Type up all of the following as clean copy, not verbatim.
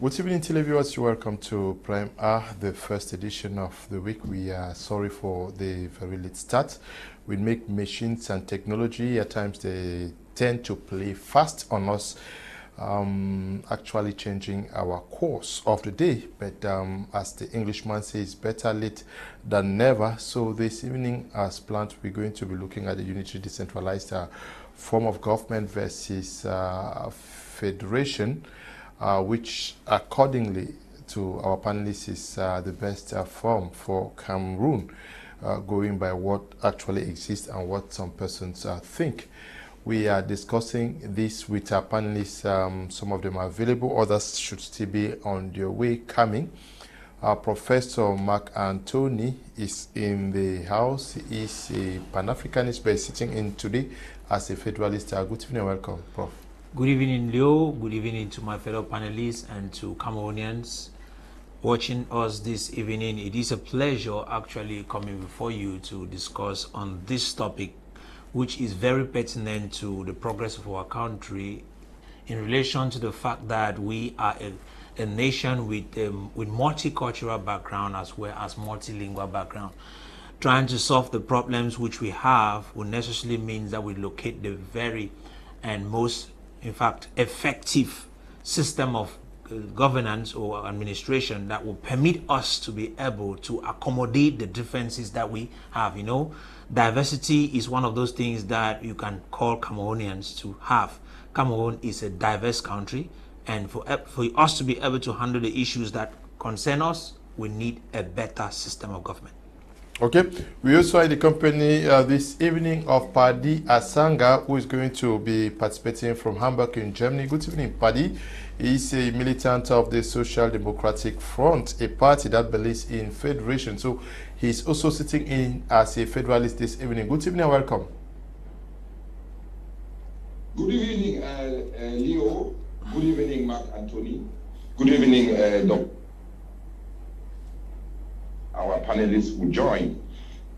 Good evening, televiewers. You're welcome to Prime R, the first edition of the week. We are sorry for the very late start. We make machines and technology. At times they tend to play fast on us, actually changing our course of the day. But as the Englishman says, better late than never. So this evening, as planned, we're going to be looking at the Unitary Decentralized form of government versus federation. Which accordingly to our panelists is the best form for Cameroon, going by what actually exists and what some persons think. We are discussing this with our panelists. Some of them are available, others should still be on their way coming. Professor Mark Anthony is in the house. He is a Pan-Africanist, but is sitting in today as a Federalist. Good evening, welcome, Prof. Good evening, Leo. Good evening to my fellow panelists and to Cameroonians watching us this evening. It is a pleasure actually coming before you to discuss on this topic, which is very pertinent to the progress of our country in relation to the fact that we are a nation with multicultural background as well as multilingual background. Trying to solve the problems which we have will necessarily mean that we locate the very and most, in fact, effective system of governance or administration that will permit us to be able to accommodate the differences that we have. You know, diversity is one of those things that you can call Cameroonians to have. Cameroon is a diverse country, and for us to be able to handle the issues that concern us, we need a better system of government. Okay, we also are in the company this evening of Paddy Asanga, who is going to be participating from Hamburg in Germany. Good evening, Paddy. He is a militant of the Social Democratic Front, a party that believes in federation. So he's also sitting in as a federalist this evening. Good evening and welcome. Good evening, Leo. Good evening, Mark Anthony. Good evening, Dr. Our panelists will join.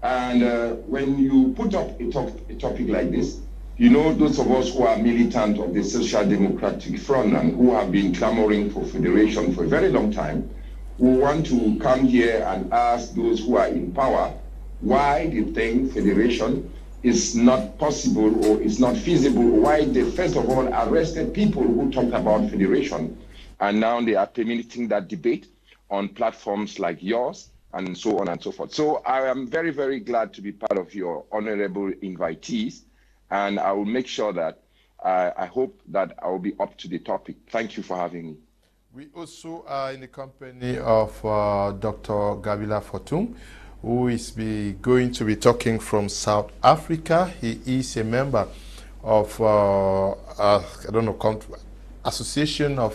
And when you put up a topic like this, you know, those of us who are militant of the Social Democratic Front and who have been clamoring for federation for a very long time, we want to come here and ask those who are in power why they think federation is not possible or is not feasible, why they first of all arrested people who talked about federation, and now they are permitting that debate on platforms like yours, and so on and so forth. So I am very, very glad to be part of your honorable invitees, and I will make sure that I hope that I will be up to the topic. Thank you for having me. We also are in the company of Dr. Gabila Fohtung, who is going to be talking from South Africa. He is a member of, Association of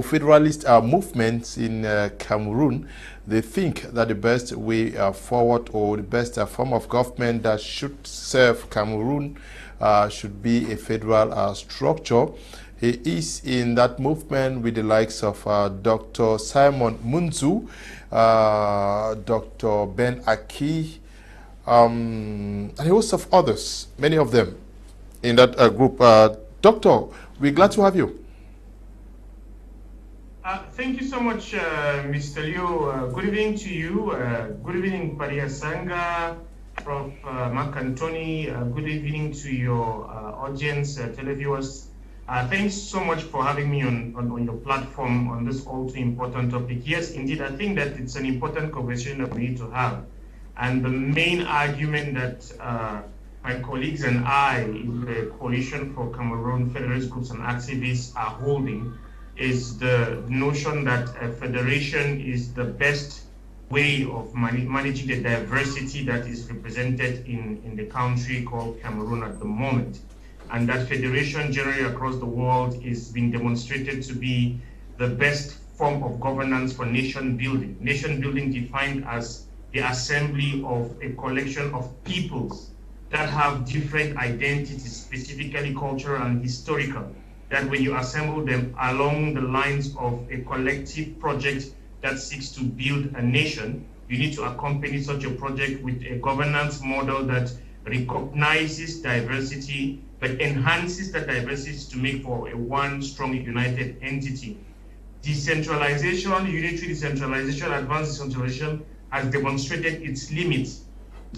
Federalist movements in Cameroon. They think that the best way forward or the best form of government that should serve Cameroon should be a federal structure. He is in that movement with the likes of Dr. Simon Munzu, Dr. Ben Aki, and a host of others, many of them in that group. Doctor, we're glad to have you. Thank you so much, Mr. Liu. Good evening to you. Good evening, Paddy Asanga, Prof. Mark Anthony. Good evening to your audience, televiewers. Thanks so much for having me on your platform on this all too important topic. Yes, indeed, I think that it's an important conversation that we need to have. And the main argument that my colleagues and I in the Coalition for Cameroon Federalist Groups and Activists are holding is the notion that a federation is the best way of managing the diversity that is represented in the country called Cameroon at the moment. And that federation generally across the world is being demonstrated to be the best form of governance for nation building. Nation building defined as the assembly of a collection of peoples that have different identities, specifically cultural and historical, that when you assemble them along the lines of a collective project that seeks to build a nation, you need to accompany such a project with a governance model that recognizes diversity, but enhances that diversity to make for a one strong united entity. decentralization, unitary decentralization, advanced decentralization has demonstrated its limits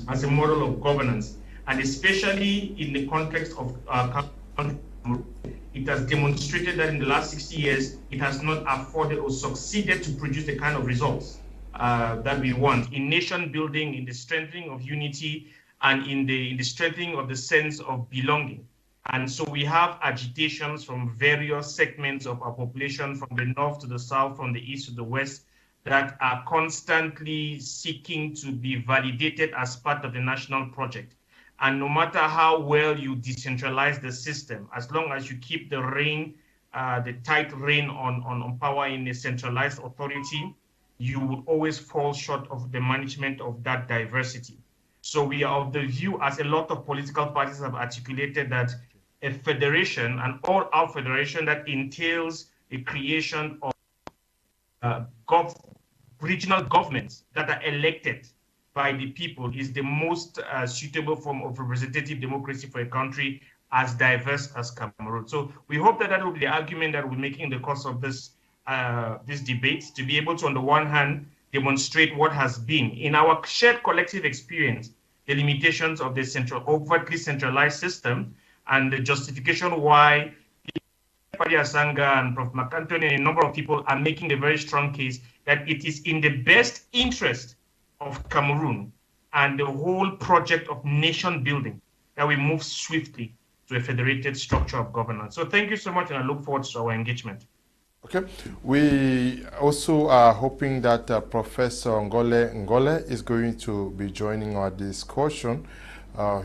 as a model of governance, and especially in the context of it has demonstrated that in the last 60 years, it has not afforded or succeeded to produce the kind of results that we want in nation building, in the strengthening of unity, and in the strengthening of the sense of belonging. And so we have agitations from various segments of our population, from the north to the south, from the east to the west, that are constantly seeking to be validated as part of the national project. And no matter how well you decentralize the system, as long as you keep the reign, the tight rein on power in a centralized authority, you would always fall short of the management of that diversity. So we are of the view, as a lot of political parties have articulated, that a federation, an all-out federation that entails the creation of regional governments that are elected by the people is the most suitable form of representative democracy for a country as diverse as Cameroon. So we hope that that will be the argument that we're making in the course of this debate, to be able to, on the one hand, demonstrate what has been, in our shared collective experience, the limitations of the overtly centralized system, and the justification why Paddy Asanga and Prof. McAntony and a number of people are making a very strong case that it is in the best interest of Cameroon and the whole project of nation building that we move swiftly to a federated structure of governance. So thank you so much, and I look forward to our engagement. Okay. We also are hoping that Professor Ngole is going to be joining our discussion.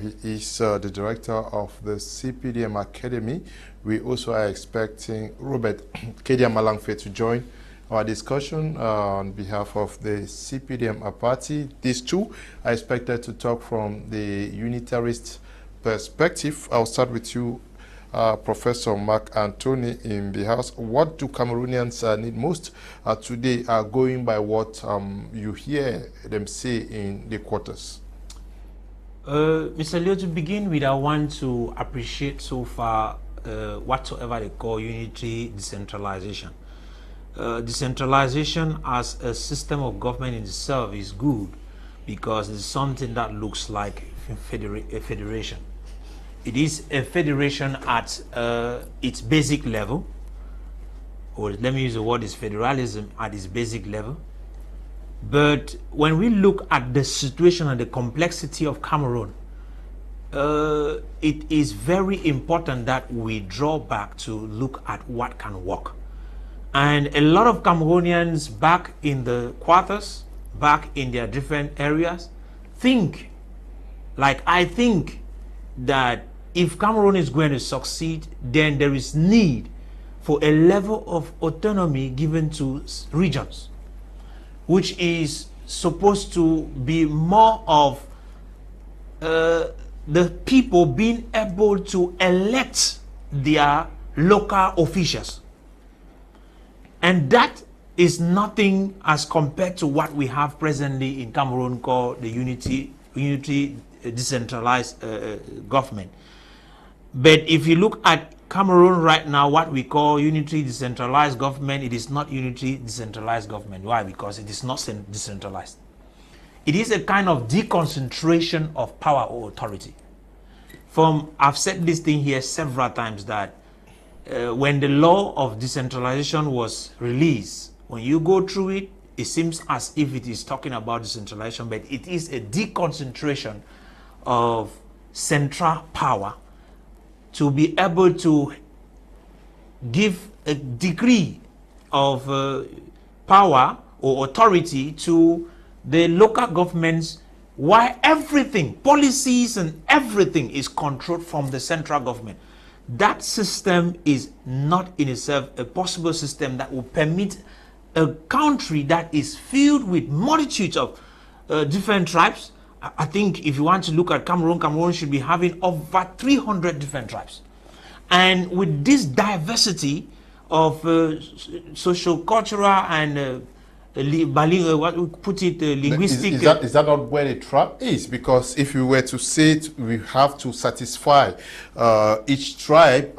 He is the director of the CPDM Academy. We also are expecting Robert Kedia Malangfe to join our discussion on behalf of the CPDM party. These two are expected to talk from the Unitarist perspective. I'll start with you, Professor Mark Anthony in the house. What do Cameroonians need most today, going by what you hear them say in the quarters? Mr. Leo, to begin with, I want to appreciate so far whatsoever they call unitary decentralization. Decentralization as a system of government in itself is good because it's something that looks like a federation. It is a federation at its basic level, or let me use the word is federalism at its basic level. But when we look at the situation and the complexity of Cameroon, it is very important that we draw back to look at what can work. And a lot of Cameroonians back in the quarters, back in their different areas, think, like I think, that if Cameroon is going to succeed, then there is need for a level of autonomy given to regions, which is supposed to be more of the people being able to elect their local officials. And that is nothing as compared to what we have presently in Cameroon called the unitary decentralized government. But if you look at Cameroon right now, what we call unitary decentralized government, it is not unitary decentralized government. Why? Because it is not decentralized. It is a kind of deconcentration of power or authority. I've said this thing here several times, that when the law of decentralization was released, when you go through it, it seems as if it is talking about decentralization, but it is a deconcentration of central power to be able to give a degree of power or authority to the local governments, while everything, policies and everything is controlled from the central government. That system is not in itself a possible system that will permit a country that is filled with multitudes of different tribes. I think if you want to look at Cameroon, Cameroon should be having over 300 different tribes. And with this diversity of social, cultural, and what we put it, linguistic. Is that not where the trap is? Because if you were to say it, we have to satisfy each tribe,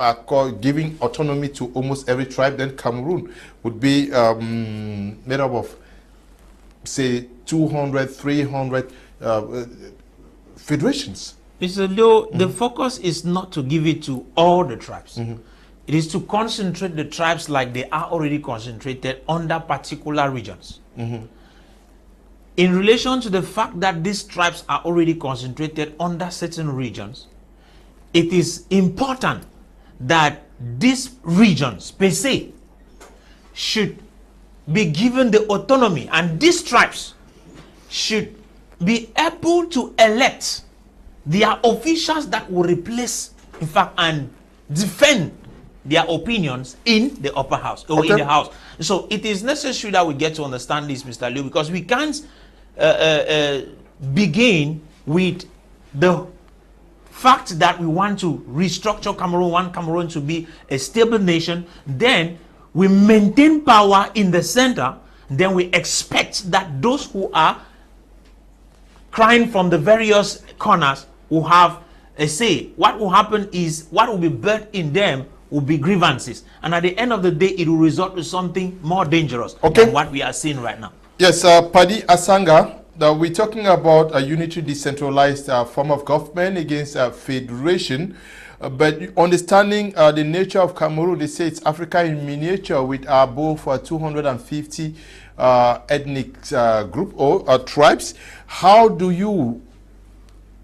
giving autonomy to almost every tribe, then Cameroon would be made up of, say, 200, 300 federations. Mr. Leo, the focus is not to give it to all the tribes. It is to concentrate the tribes like they are already concentrated under particular regions. In relation to the fact that these tribes are already concentrated under certain regions, it is important that these regions per se should be given the autonomy, and these tribes should be able to elect their officials that will replace, in fact, and defend their opinions in the upper house or in the house. So it is necessary that we get to understand this, Mr. Liu, because we can't begin with the fact that we want to restructure Cameroon, want Cameroon to be a stable nation, then we maintain power in the center, then we expect that those who are crying from the various corners will have a say. What will happen is, what will be birthed in them will be grievances, and at the end of the day it will result to something more dangerous than what we are seeing right now. Yes, Paddy, Asanga, we're talking about a unitary decentralized form of government against a federation, but understanding the nature of Cameroon, they say it's Africa in miniature with above 250 ethnic group or tribes. How do you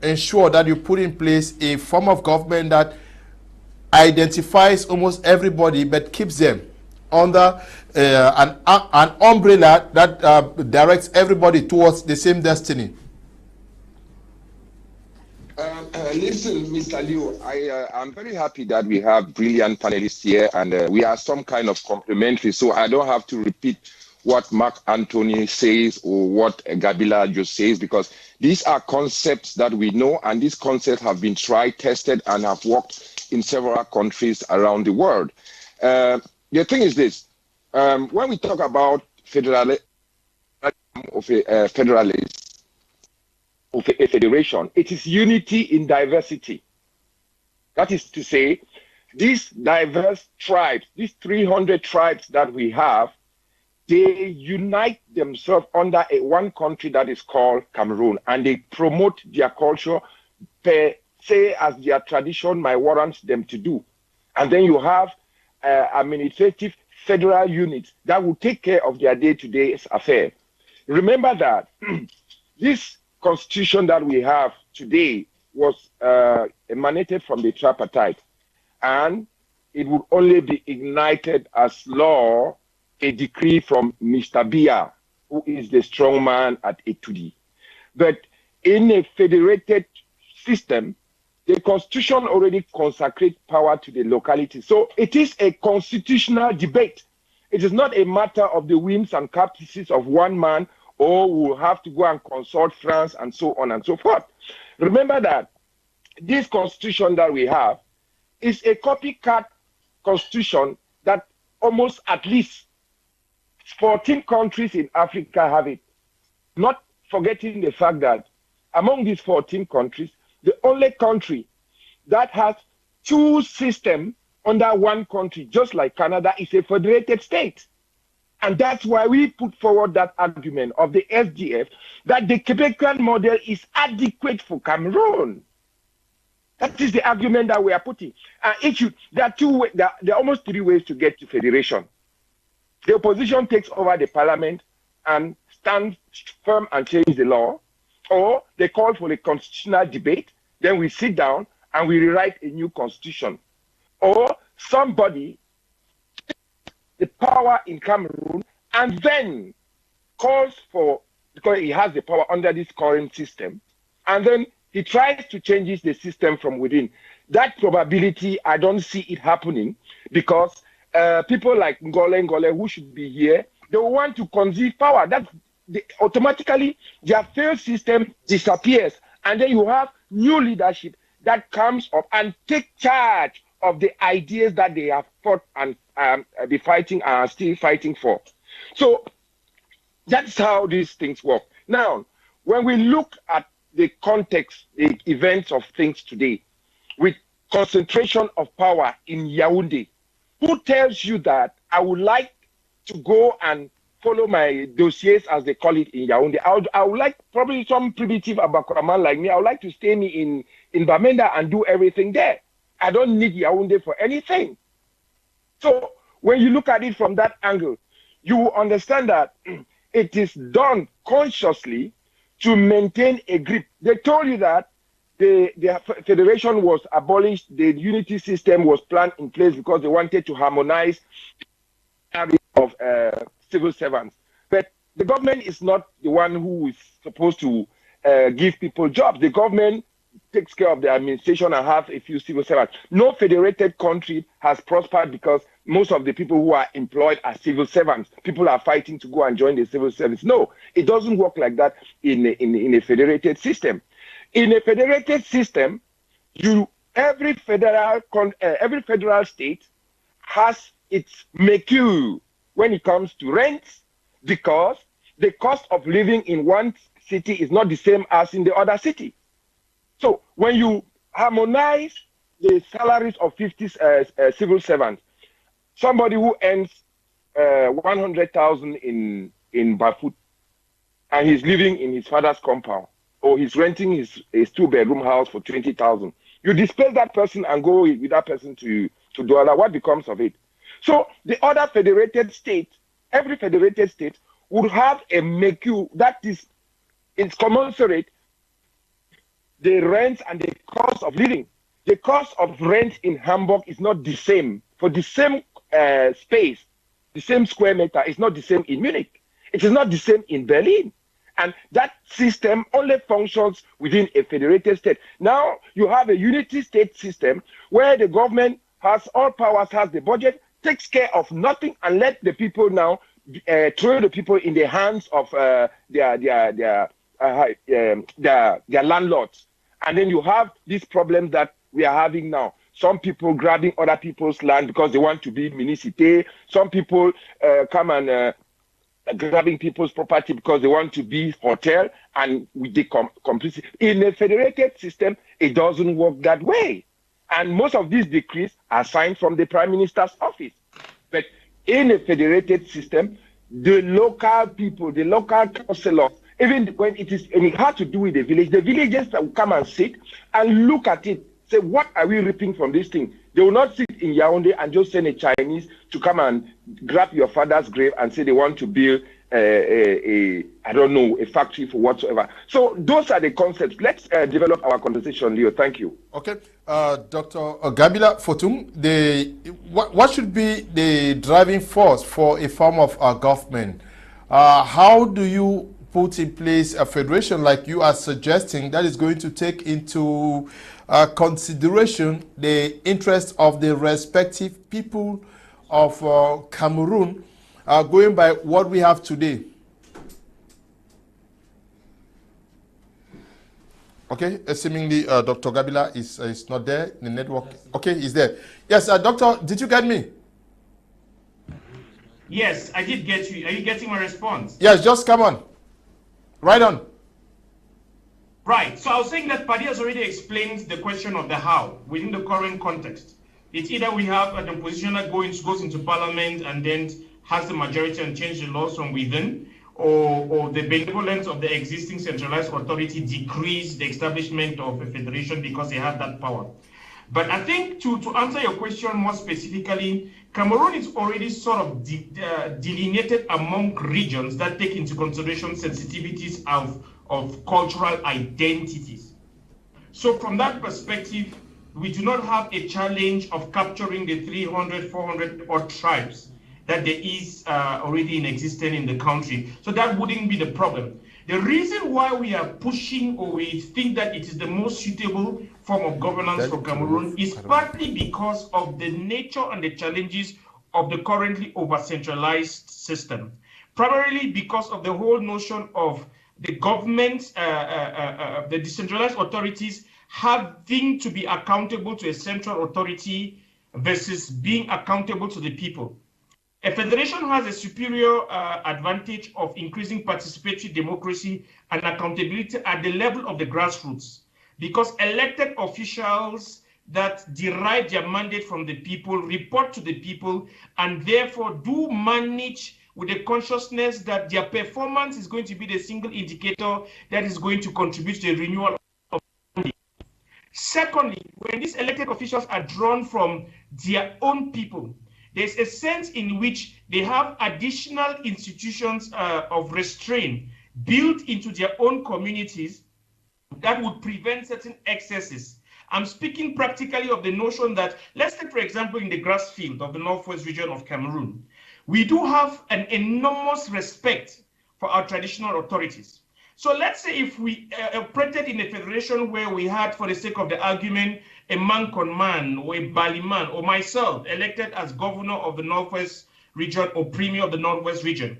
ensure that you put in place a form of government that identifies almost everybody but keeps them under an umbrella that directs everybody towards the same destiny? Listen, Mr. Liu, I'm very happy that we have brilliant panelists here, and we are some kind of complementary, so I don't have to repeat what Mark Anthony says or what Gabila just says, because these are concepts that we know, and these concepts have been tried, tested, and have worked in several countries around the world. The thing is this: when we talk about federalist of a federation, it is unity in diversity. That is to say, these diverse tribes, these 300 tribes that we have, they unite themselves under one country that is called Cameroon, and they promote their culture per se as their tradition might warrant them to do. And then you have administrative federal units that will take care of their day-to-day affair. Remember that this constitution that we have today was emanated from the tripartite, and it would only be ignited as law a decree from Mr. Biya, who is the strong man at Etudi. But in a federated system, the constitution already consecrates power to the locality. So it is a constitutional debate. It is not a matter of the whims and caprices of one man, or we'll have to go and consult France and so on and so forth. Remember that this constitution that we have is a copycat constitution that almost at least 14 countries in Africa have it. Not forgetting the fact that among these 14 countries, the only country that has two systems under one country, just like Canada, is a federated state. And that's why we put forward that argument of the SDF that the Quebecan model is adequate for Cameroon. That is the argument that we are putting. There are almost three ways to get to federation. The opposition takes over the parliament and stands firm and change the law, or they call for a constitutional debate, then we sit down and we rewrite a new constitution. Or somebody the power in Cameroon and then calls for, because he has the power under this current system, and then he tries to change the system from within. That probability, I don't see it happening, because people like Ngole, who should be here, they want to conceive power. Automatically, their failed system disappears, and then you have new leadership that comes up and take charge of the ideas that they have fought and be fighting and are still fighting for. So That's how these things work. Now, when we look at the context, the events of things today, with concentration of power in Yaoundé, who tells you that I would like to go and follow my dossiers, as they call it in Yaoundé? I would like, probably some primitive Abakraman like me, I would like to stay in Bamenda and do everything there. I don't need Yaoundé for anything. So when you look at it from that angle, you understand that it is done consciously to maintain a grip. They told you that the federation was abolished, the unity system was planned in place because they wanted to harmonize of civil servants. But the government is not the one who is supposed to give people jobs. The government takes care of the administration and have a few civil servants. No federated country has prospered because most of the people who are employed are civil servants. People are fighting to go and join the civil service. No, it doesn't work like that in a federated system. In a federated system, every federal state has its MECU when it comes to rents, because the cost of living in one city is not the same as in the other city. So when you harmonize the salaries of 50 civil servants, somebody who earns 100,000 in Bafut, and he's living in his father's compound, or he's renting his 2-bedroom house for 20,000, you displace that person and go with that person to Douala. What becomes of it? So the other federated state, every federated state would have a MECU that is commensurate the rent and the cost of living. The cost of rent in Hamburg is not the same. For the same space, the same square meter, is not the same in Munich. It is not the same in Berlin. And that system only functions within a federated state. Now you have a unity state system where the government has all powers, has the budget, takes care of nothing, and let the people now throw the people in the hands of their landlords. And then you have this problem that we are having now. Some people grabbing other people's land because they want to be municipal. Some people come and grabbing people's property because they want to be hotel, and with the complicity. In a federated system, it doesn't work that way. And most of these decrees are signed from the Prime Minister's office. But in a federated system, the local people, the local councillors, even when it had to do with the villagers will come and sit and look at it, say, what are we reaping from this thing? They will not sit in Yaoundé and just send a Chinese to come and grab your father's grave and say they want to build a factory for whatsoever. So those are the concepts. Let's develop our conversation, Leo. Thank you. Okay. Dr. Gabila, Fohtung, what should be the driving force for a form of government? How do you put in place a federation like you are suggesting that is going to take into consideration the interests of the respective people of Cameroon, going by what we have today? Okay, seemingly Dr. Gabila is not there. The network. Okay, he's there. Yes, Doctor, did you get me? Yes, I did get you. Are you getting my response? Yes, just come on. Right on. Right. So I was saying that Paddy has already explained the question of the how within the current context. It's either we have an opposition that goes into parliament and then has the majority and change the laws from within, or the benevolence of the existing centralized authority decrease the establishment of a federation because they have that power. But I think to answer your question more specifically, Cameroon is already sort of delineated among regions that take into consideration sensitivities of cultural identities. So from that perspective, we do not have a challenge of capturing the 300, 400 odd tribes that there is already in existence in the country. So that wouldn't be the problem. The reason why we are pushing, or we think that it is the most suitable form of governance for Cameroon, is partly because of the nature and the challenges of the currently over-centralized system. Primarily because of the whole notion of the government, the decentralized authorities having to be accountable to a central authority versus being accountable to the people. A federation has a superior advantage of increasing participatory democracy and accountability at the level of the grassroots, because elected officials that derive their mandate from the people report to the people and therefore do manage with the consciousness that their performance is going to be the single indicator that is going to contribute to the renewal of mandate. Secondly, when these elected officials are drawn from their own people, there's a sense in which they have additional institutions of restraint built into their own communities that would prevent certain excesses. I'm speaking practically of the notion that, let's take, for example, in the grass field of the northwest region of Cameroon, we do have an enormous respect for our traditional authorities. So let's say if we operated in a federation where we had, for the sake of the argument, a Mankon man or a Bali man or myself elected as governor of the northwest region or premier of the northwest region,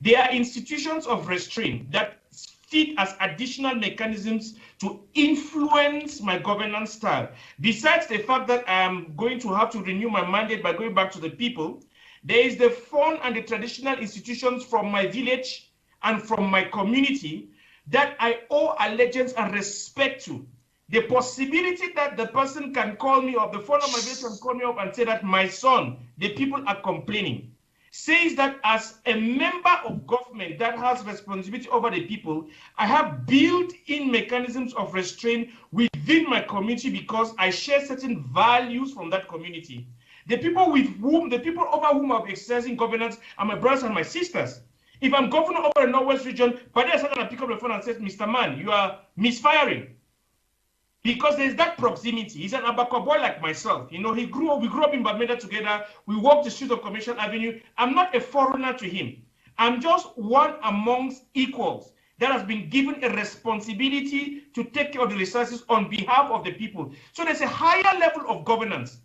there are institutions of restraint that fit as additional mechanisms to influence my governance style. Besides the fact that I am going to have to renew my mandate by going back to the people, there is the fund and the traditional institutions from my village and from my community that I owe allegiance and respect to. The possibility that the person can call me up, the phone of my village can call me up and say that my son, the people are complaining, says that as a member of government that has responsibility over the people, I have built-in mechanisms of restraint within my community because I share certain values from that community. The people over whom I'm exercising governance are my brothers and my sisters. If I'm governor over the northwest region, Paddy is going to pick up the phone and say, Mr. Man, you are misfiring. Because there's that proximity. He's an Abaka boy like myself. You know, we grew up in Bamenda together. We walked the street of Commercial Avenue. I'm not a foreigner to him. I'm just one amongst equals that has been given a responsibility to take care of the resources on behalf of the people. So there's a higher level of governance.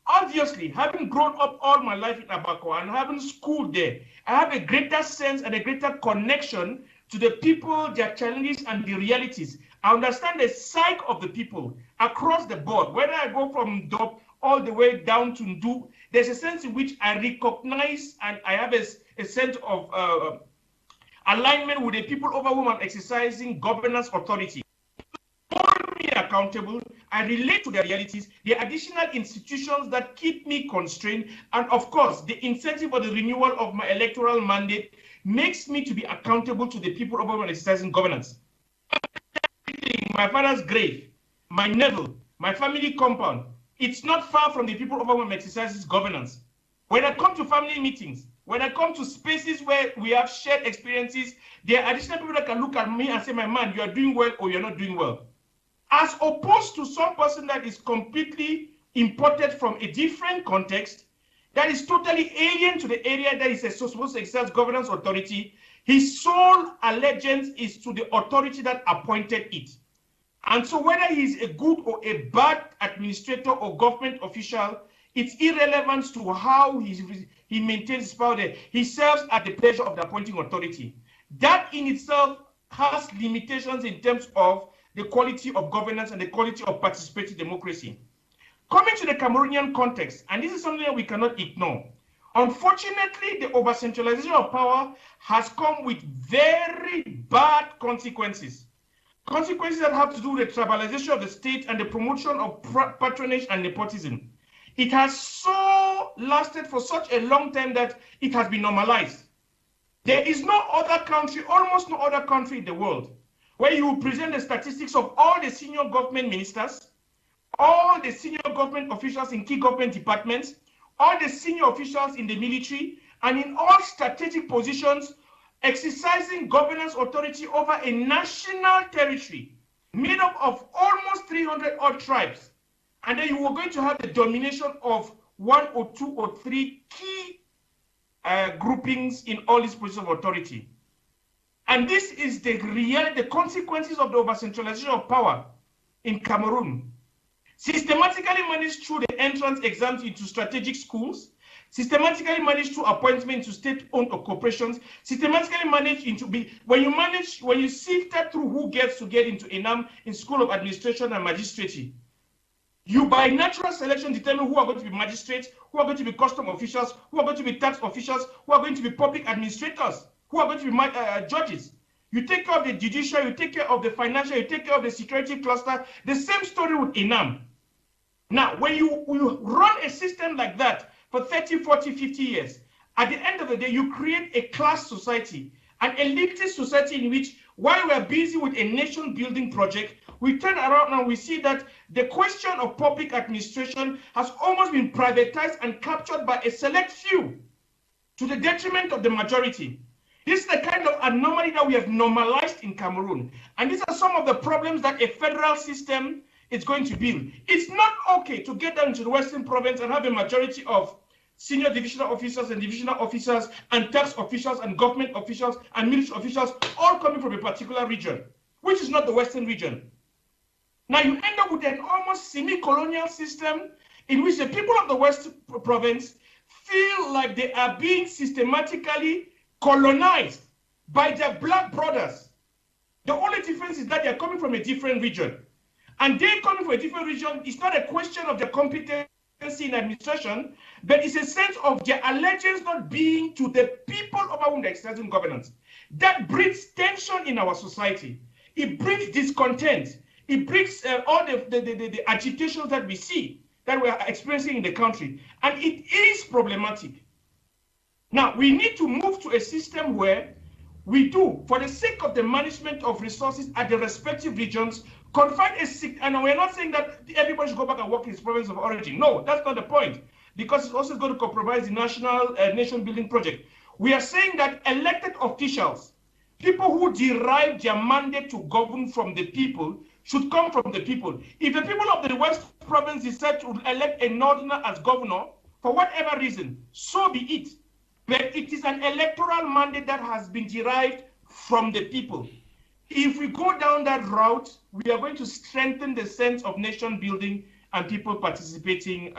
Obviously, having grown up all my life in Abako and having schooled there, I have a greater sense and a greater connection to the people, their challenges, and the realities. I understand the psyche of the people across the board. Whether I go from Dop all the way down to Ndu, there's a sense in which I recognize and I have a sense of alignment with the people over whom I'm exercising governance authority. Hold me accountable. I relate to their realities, the additional institutions that keep me constrained, and of course, the incentive for the renewal of my electoral mandate makes me to be accountable to the people over whom I'm exercising governance. My father's grave, my navel, my family compound, it's not far from the people over whom I'm exercising governance. When I come to family meetings, when I come to spaces where we have shared experiences, there are additional people that can look at me and say, my man, you are doing well or you're not doing well. As opposed to some person that is completely imported from a different context, that is totally alien to the area that is supposed to exercise governance authority, his sole allegiance is to the authority that appointed it. And so whether he's a good or a bad administrator or government official, it's irrelevant to how he maintains his power there. He serves at the pleasure of the appointing authority. That in itself has limitations in terms of the quality of governance and the quality of participatory democracy. Coming to the Cameroonian context, and this is something that we cannot ignore. Unfortunately, the over-centralization of power has come with very bad consequences. Consequences that have to do with the tribalization of the state and the promotion of patronage and nepotism. It has so lasted for such a long time that it has been normalized. There is no other country, almost no other country in the world, where you present the statistics of all the senior government ministers, all the senior government officials in key government departments, all the senior officials in the military, and in all strategic positions, exercising governance authority over a national territory made up of almost 300 odd tribes. And then you were going to have the domination of 1 or 2 or 3 key groupings in all these positions of authority. And this is the consequences of the over-centralization of power in Cameroon. Systematically managed through the entrance exams into strategic schools, systematically managed through appointment to state-owned corporations, systematically managed into when you sift through who gets to get into ENAM in School of Administration and Magistracy. You, by natural selection, determine who are going to be magistrates, who are going to be custom officials, who are going to be tax officials, who are going to be public administrators, who are going to be judges. You take care of the judicial, you take care of the financial, you take care of the security cluster. The same story with INAM. Now, when you run a system like that for 30, 40, 50 years, at the end of the day, you create a class society, an elitist society in which, while we are busy with a nation-building project, we turn around and we see that the question of public administration has almost been privatized and captured by a select few to the detriment of the majority. This is the kind of anomaly that we have normalized in Cameroon. And these are some of the problems that a federal system is going to build. It's not okay to get down into the Western province and have a majority of senior divisional officers and divisional officers and tax officials and government officials and military officials all coming from a particular region, which is not the Western region. Now you end up with an almost semi-colonial system in which the people of the West province feel like they are being systematically colonized by their black brothers. The only difference is that they are coming from a different region. And they coming from a different region is not a question of their competency in administration, but it's a sense of their allegiance not being to the people over whom they're exercising governance. That breeds tension in our society. It brings discontent. It brings all the agitations that we see, that we are experiencing in the country. And it is problematic. Now, we need to move to a system where we do, for the sake of the management of resources at the respective regions, confine and we're not saying that everybody should go back and work in his province of origin. No, that's not the point, because it's also going to compromise the national nation-building project. We are saying that elected officials, people who derive their mandate to govern from the people, should come from the people. If the people of the West province decide to elect a northerner as governor, for whatever reason, so be it. But it is an electoral mandate that has been derived from the people. If we go down that route, we are going to strengthen the sense of nation building and people participating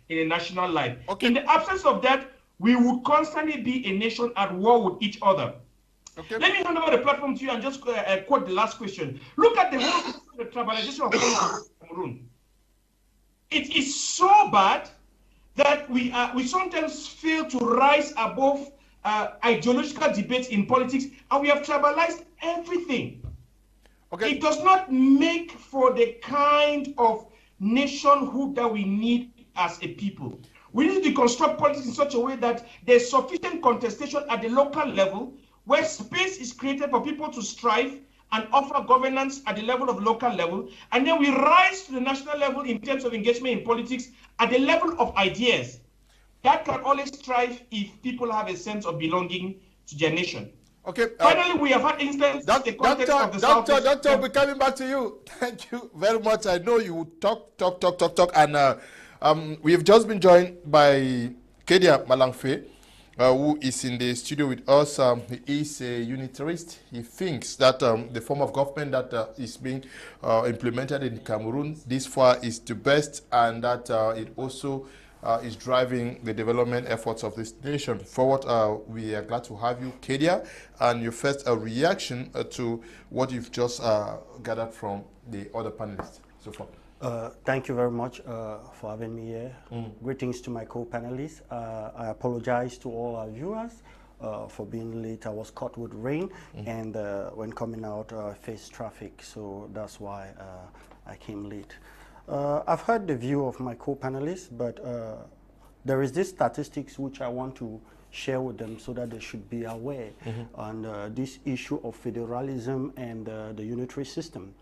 in a national life. Okay. In the absence of that, we would constantly be a nation at war with each other. Okay. Let me hand over the platform to you and just quote the last question. Look at the whole the tribalization of Cameroon. It is so bad that we sometimes fail to rise above ideological debates in politics, and we have tribalized everything. Okay. It does not make for the kind of nationhood that we need as a people. We need to construct politics in such a way that there's sufficient contestation at the local level, where space is created for people to strive and offer governance at the level of local level, and then we rise to the national level in terms of engagement in politics at the level of ideas. That can always thrive if people have a sense of belonging to their nation. Okay. Finally, we have had instances in the context of the South. Doctor, we're coming back to you. Thank you very much. I know you talk, and we have just been joined by Kedia Malangfe, who is in the studio with us. He is a Unitarist. He thinks that the form of government that is being implemented in Cameroon this far is the best, and that it also is driving the development efforts of this nation forward. We are glad to have you, Kedia, and your first reaction to what you've just gathered from the other panelists so far. Thank you very much for having me here. Greetings to my co-panelists. I apologize to all our viewers for being late. I was caught with rain, and when coming out, I faced traffic, so that's why I came late. I've heard the view of my co-panelists, but there is this statistics which I want to share with them so that they should be aware on this issue of federalism and the unitary system.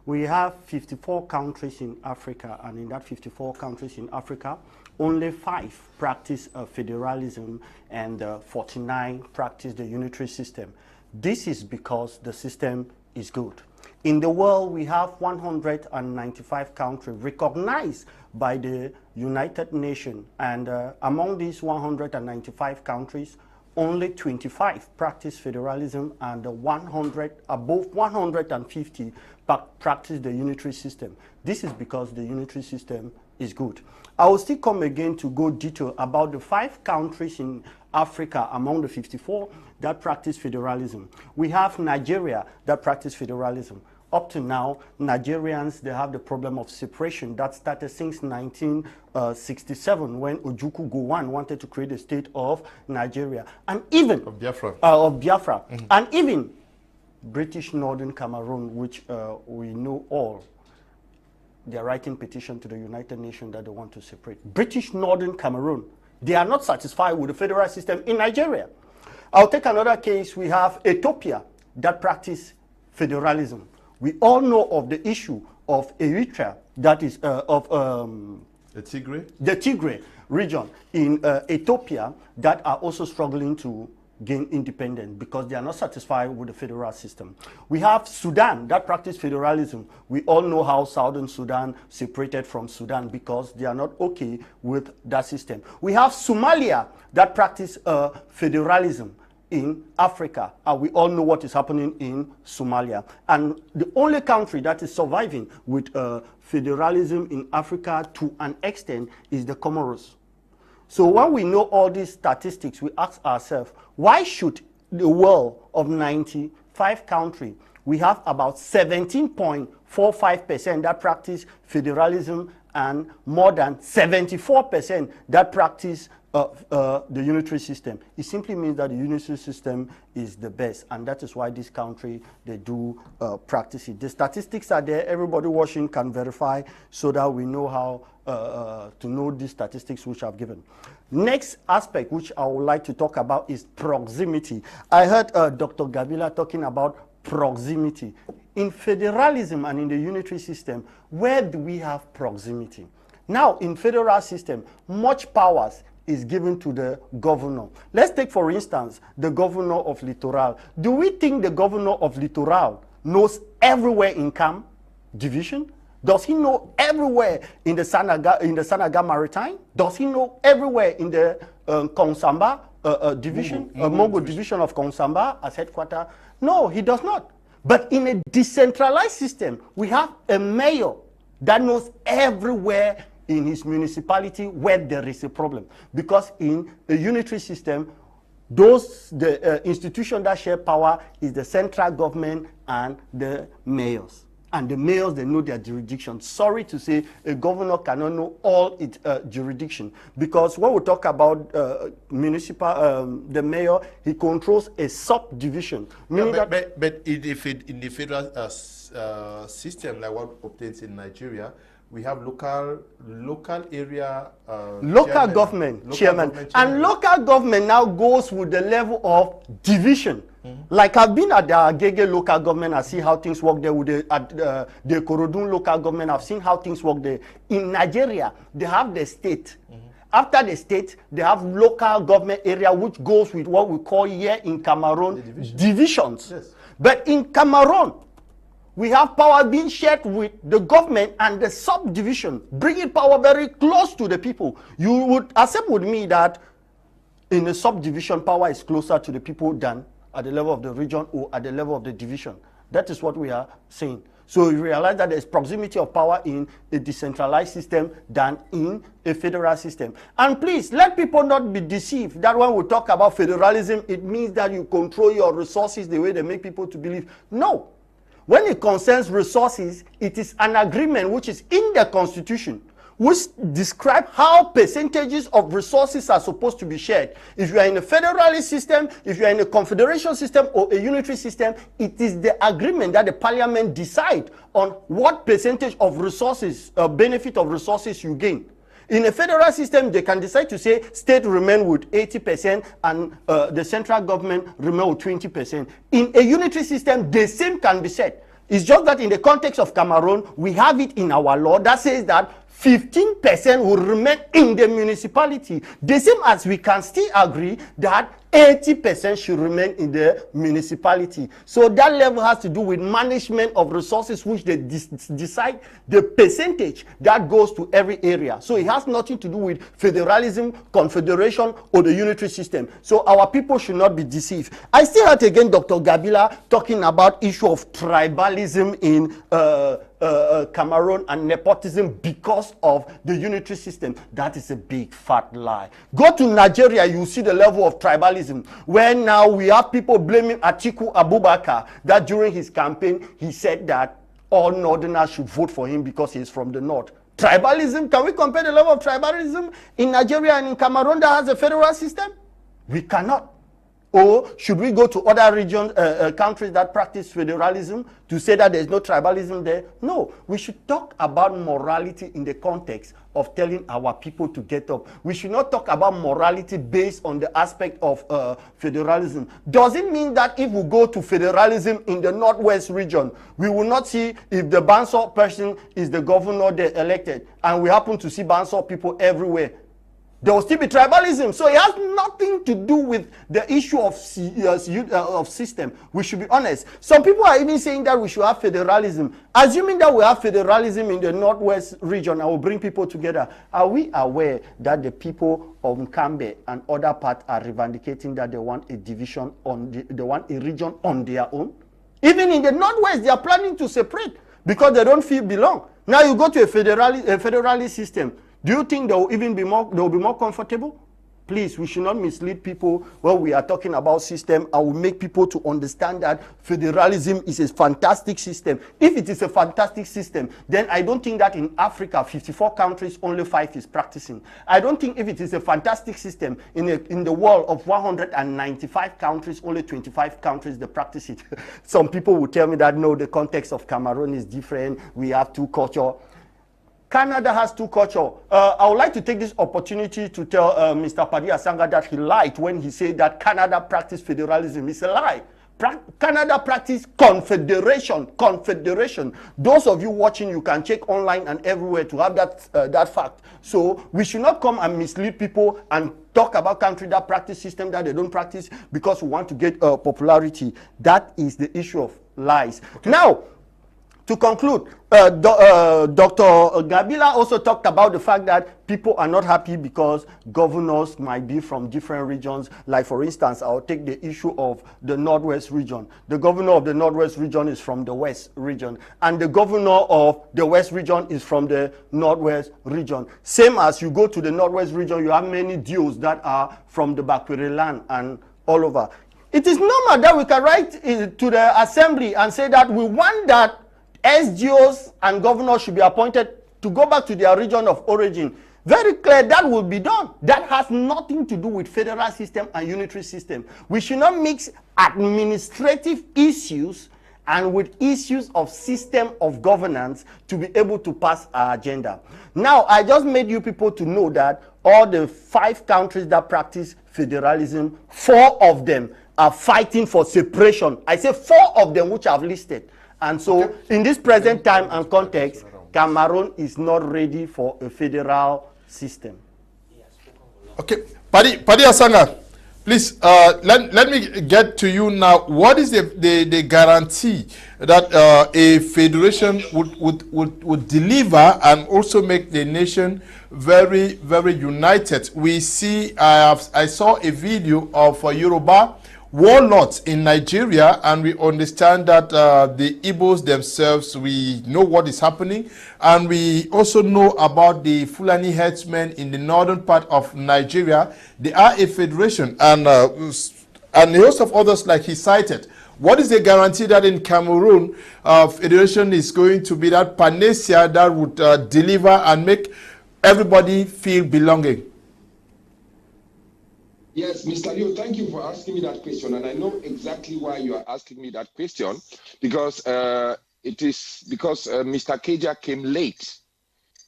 We have 54 countries in Africa, and in that 54 countries in Africa, only 5 practice federalism and 49 practice the unitary system. This is because the system is good. In the world, we have 195 countries recognized by the United Nations, and among these 195 countries, only 25 practice federalism, and above 150 practice the unitary system. This is because the unitary system is good. I will still come again to go detail about the 5 countries in Africa among the 54 that practice federalism. We have Nigeria that practice federalism. up to now, Nigerians, they have the problem of separation. That started since 1967 when Ojukwu Gowon wanted to create a state of Nigeria. And even... Of Biafra. And even British Northern Cameroon, which we know all, they're writing petition to the United Nations that they want to separate. British Northern Cameroon, they are not satisfied with the federal system in Nigeria. I'll take another case. We have Ethiopia that practice federalism. We all know of the issue of Eritrea, that is of the Tigray region in Ethiopia, that are also struggling to gain independence because they are not satisfied with the federal system. We have Sudan that practice federalism. We all know how Southern Sudan separated from Sudan because they are not okay with that system. We have Somalia that practice federalism in Africa, and we all know what is happening in Somalia. And the only country that is surviving with federalism in Africa to an extent is the Comoros. So when we know all these statistics, we ask ourselves, why should the world of 95 countries, we have about 17.45% that practice federalism and more than 74% that practice the unitary system? It simply means that the unitary system is the best, and that is why this country, they do practice it. The statistics are there. Everybody watching can verify so that we know how to know these statistics which I've given. Next aspect which I would like to talk about is proximity. I heard Dr. Gabila talking about proximity. In federalism and in the unitary system, where do we have proximity? Now, in federal system, much powers is given to the governor. Let's take, for instance, the governor of Littoral. Do we think the governor of Littoral knows everywhere in Kam division? Does he know everywhere in the Sanaga Maritime? Does he know everywhere in the Konsamba division, Mongo division of Konsamba as headquarters? No, he does not. But in a decentralized system, we have a mayor that knows everywhere in his municipality where there is a problem. Because in a unitary system, the institution that share power is the central government and the mayors. And the mayors, they know their jurisdiction. Sorry to say, a governor cannot know all its jurisdiction. Because when we talk about the mayor, he controls a subdivision. Yeah, but in the federal system, like what obtains in Nigeria, we have local area government chairman. And local government now goes with the level of division. Like I've been at the Agege local government, I see how things work there. With the Korodun local government, I've seen how things work there. In Nigeria, they have the state. After the state, they have local government area, which goes with what we call here in Cameroon divisions. Yes. But in Cameroon, we have power being shared with the government and the subdivision, bringing power very close to the people. You would accept with me that in the subdivision, power is closer to the people than at the level of the region or at the level of the division. That is what we are saying. So you realize that there's proximity of power in a decentralized system than in a federal system. And please, let people not be deceived that when we talk about federalism, it means that you control your resources the way they make people to believe. No. When it concerns resources, it is an agreement which is in the Constitution, which describe how percentages of resources are supposed to be shared. If you are in a federalist system, if you are in a confederation system or a unitary system, it is the agreement that the parliament decide on what percentage of resources, benefit of resources you gain. In a federal system, they can decide to say state remain with 80% and the central government remain with 20%. In a unitary system, the same can be said. It's just that in the context of Cameroon, we have it in our law that says that 15% will remain in the municipality. The same as we can still agree that 80% should remain in the municipality. So that level has to do with management of resources, which they decide the percentage that goes to every area. So it has nothing to do with federalism, confederation, or the unitary system. So our people should not be deceived. I still heard again Dr. Gabila talking about issue of tribalism in Cameroon and nepotism because of the unitary system. That is a big fat lie. Go to Nigeria, you see the level of tribalism, where now we have people blaming Atiku Abubakar that during his campaign he said that all Northerners should vote for him because he's from the North. Tribalism, can we compare the level of tribalism in Nigeria and in Cameroon that has a federal system? We cannot. Or should we go to other regions, countries that practice federalism to say that there's no tribalism there? No, we should talk about morality in the context of telling our people to get up. We should not talk about morality based on the aspect of federalism. Does it mean that if we go to federalism in the Northwest region, we will not see if the Bansor person is the governor they elected, and we happen to see Bansor people everywhere? There will still be tribalism. So it has nothing to do with the issue of system. We should be honest. Some people are even saying that we should have federalism. Assuming that we have federalism in the Northwest region, I will bring people together. Are we aware that the people of Nkambe and other parts are revendicating that they want a division they want a region on their own? Even in the Northwest, they are planning to separate because they don't feel belong. Now you go to a federalist system. Do you think they will be more comfortable? Please, we should not mislead people when we are talking about system, and we make people to understand that federalism is a fantastic system. If it is a fantastic system, then I don't think that in Africa, 54 countries, only 5 is practicing. I don't think if it is a fantastic system in the world of 195 countries, only 25 countries they practice it. Some people will tell me that no, the context of Cameroon is different. We have 2 cultures. Canada has 2 cultures. I would like to take this opportunity to tell Mr. Paddy Asanga that he lied when he said that Canada practiced federalism. It's a lie. Canada practiced confederation. Those of you watching, you can check online and everywhere to have that fact. So we should not come and mislead people and talk about countries that practice system that they don't practice because we want to get popularity. That is the issue of lies. Okay. Now, to conclude, Dr. Gabila also talked about the fact that people are not happy because governors might be from different regions. Like, for instance, I'll take the issue of the Northwest region. The governor of the Northwest region is from the West region, and the governor of the West region is from the Northwest region. Same as you go to the Northwest region, you have many duos that are from the Bakwere land and all over. It is normal that we can write to the assembly and say that we want that SGOs and governors should be appointed to go back to their region of origin. Very clear that will be done. That has nothing to do with federal system and unitary system. We should not mix administrative issues and with issues of system of governance to be able to pass our agenda. Now, I just made you people to know that all the 5 countries that practice federalism, 4 of them are fighting for separation. I say 4 of them which I've listed. And so, in this present time and context, Cameroon is not ready for a federal system. Okay, Paddy Asanga, please let me get to you now. What is the guarantee that a federation would deliver and also make the nation very, very united? We see, I saw a video of Yoruba warlords in Nigeria, and we understand that the Igbos themselves, we know what is happening, and we also know about the Fulani herdsmen in the northern part of Nigeria. They are a federation, and a host of others like he cited. What is the guarantee that in Cameroon, federation is going to be that panacea that would deliver and make everybody feel belonging? Yes, Mr. Liu, thank you for asking me that question. And I know exactly why you are asking me that question, because it is because Mr. Kedia came late.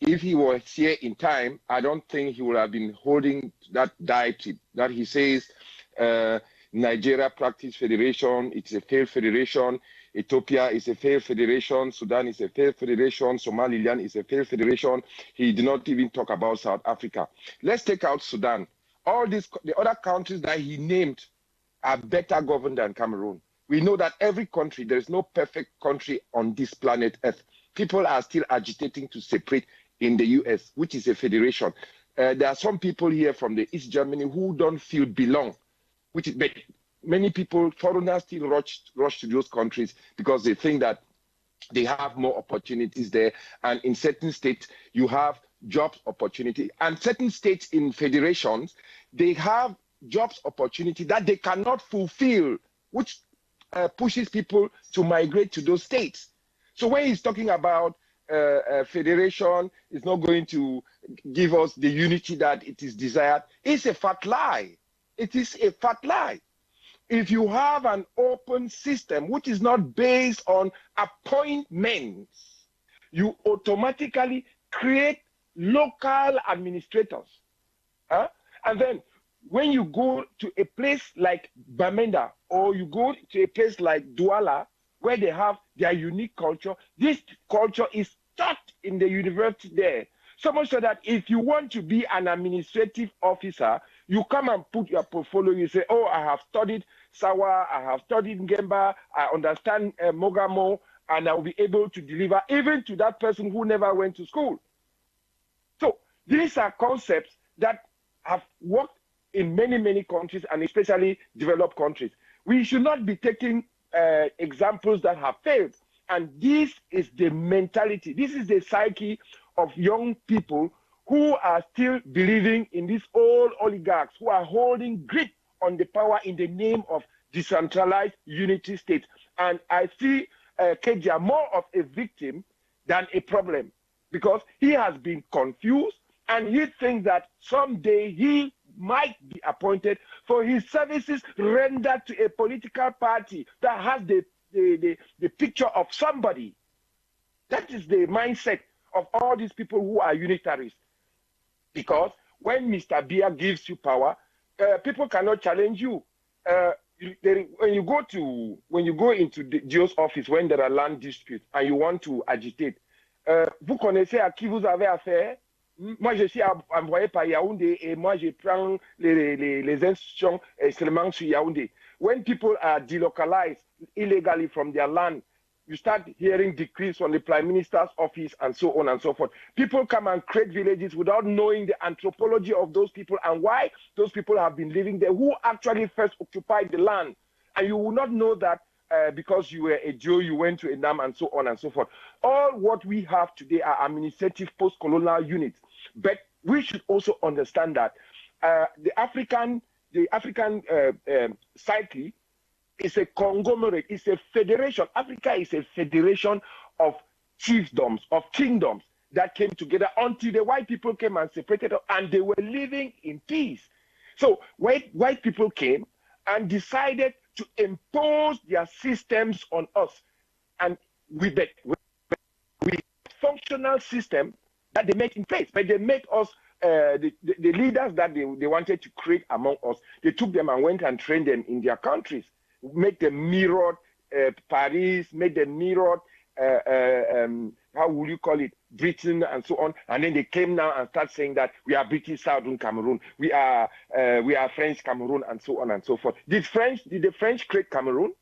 If he was here in time, I don't think he would have been holding that diatribe that he says Nigeria practice federation, it's a failed federation, Ethiopia is a failed federation, Sudan is a failed federation, Somaliland is a failed federation. He did not even talk about South Africa. Let's take out Sudan. All these, the other countries that he named are better governed than Cameroon. We know that every country, there is no perfect country on this planet Earth. People are still agitating to separate in the US, which is a federation. There are some people here from the East Germany who don't feel belong, but many people, foreigners still rush to those countries because they think that they have more opportunities there. And in certain states, you have jobs opportunity, and certain states in federations, they have jobs opportunity that they cannot fulfill, which pushes people to migrate to those states. So when he's talking about federation is not going to give us the unity that it is desired, it's a fat lie. It is a fat lie. If you have an open system which is not based on appointments, you automatically create local administrators. And then when you go to a place like Bamenda or you go to a place like Douala, where they have their unique culture, this culture is taught in the university there. So much so that if you want to be an administrative officer, you come and put your portfolio, you say, oh, I have studied Sawa, I have studied Ngemba, I understand Mogamo, and I will be able to deliver even to that person who never went to school. So these are concepts that have worked in many, many countries, and especially developed countries. We should not be taking examples that have failed. And this is the mentality, this is the psyche of young people who are still believing in these old oligarchs who are holding grip on the power in the name of decentralized unity state. And I see Kedia more of a victim than a problem, because he has been confused and he thinks that someday he might be appointed for his services rendered to a political party that has the picture of somebody. That is the mindset of all these people who are unitarists. Because when Mr. Bia gives you power, people cannot challenge you. When you go into the Dio's office when there are land disputes and you want to agitate, vous connaissez à qui vous avez affaire? Moi, je suis envoyé par Yaoundé et moi, je prends les institutions seulement sur Yaoundé. When people are delocalized illegally from their land, you start hearing decrees from the Prime Minister's office and so on and so forth. People come and create villages without knowing the anthropology of those people and why those people have been living there, who actually first occupied the land. And you will not know that because you were a Jew, you went to a NAM and so on and so forth. All what we have today are administrative post-colonial units. But we should also understand that the African psyche is a conglomerate, it's a federation. Africa is a federation of chiefdoms, of kingdoms that came together until the white people came and separated, and they were living in peace. So white people came and decided to impose their systems on us. And with the functional system that they made in place, but they made us the leaders that they wanted to create among us. They took them and went and trained them in their countries, made them mirrored Paris, made them mirrored how will you call it, Britain and so on. And then they came now and start saying that we are British Southern Cameroon, we are French Cameroon, and so on and so forth. Did the French create Cameroon?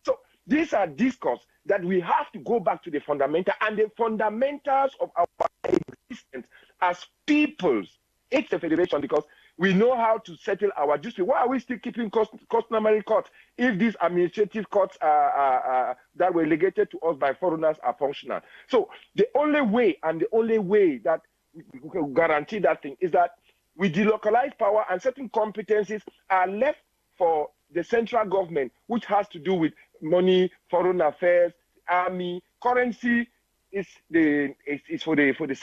So these are discourse that we have to go back to the fundamental, and the fundamentals of our existence as peoples. It's a federation because we know how to settle our dispute. Why are we still keeping customary courts if these administrative courts that were relegated to us by foreigners are functional? So the only way that we can guarantee that thing is that we delocalize power and certain competencies are left for the central government, which has to do with money, foreign affairs, army, currency is for the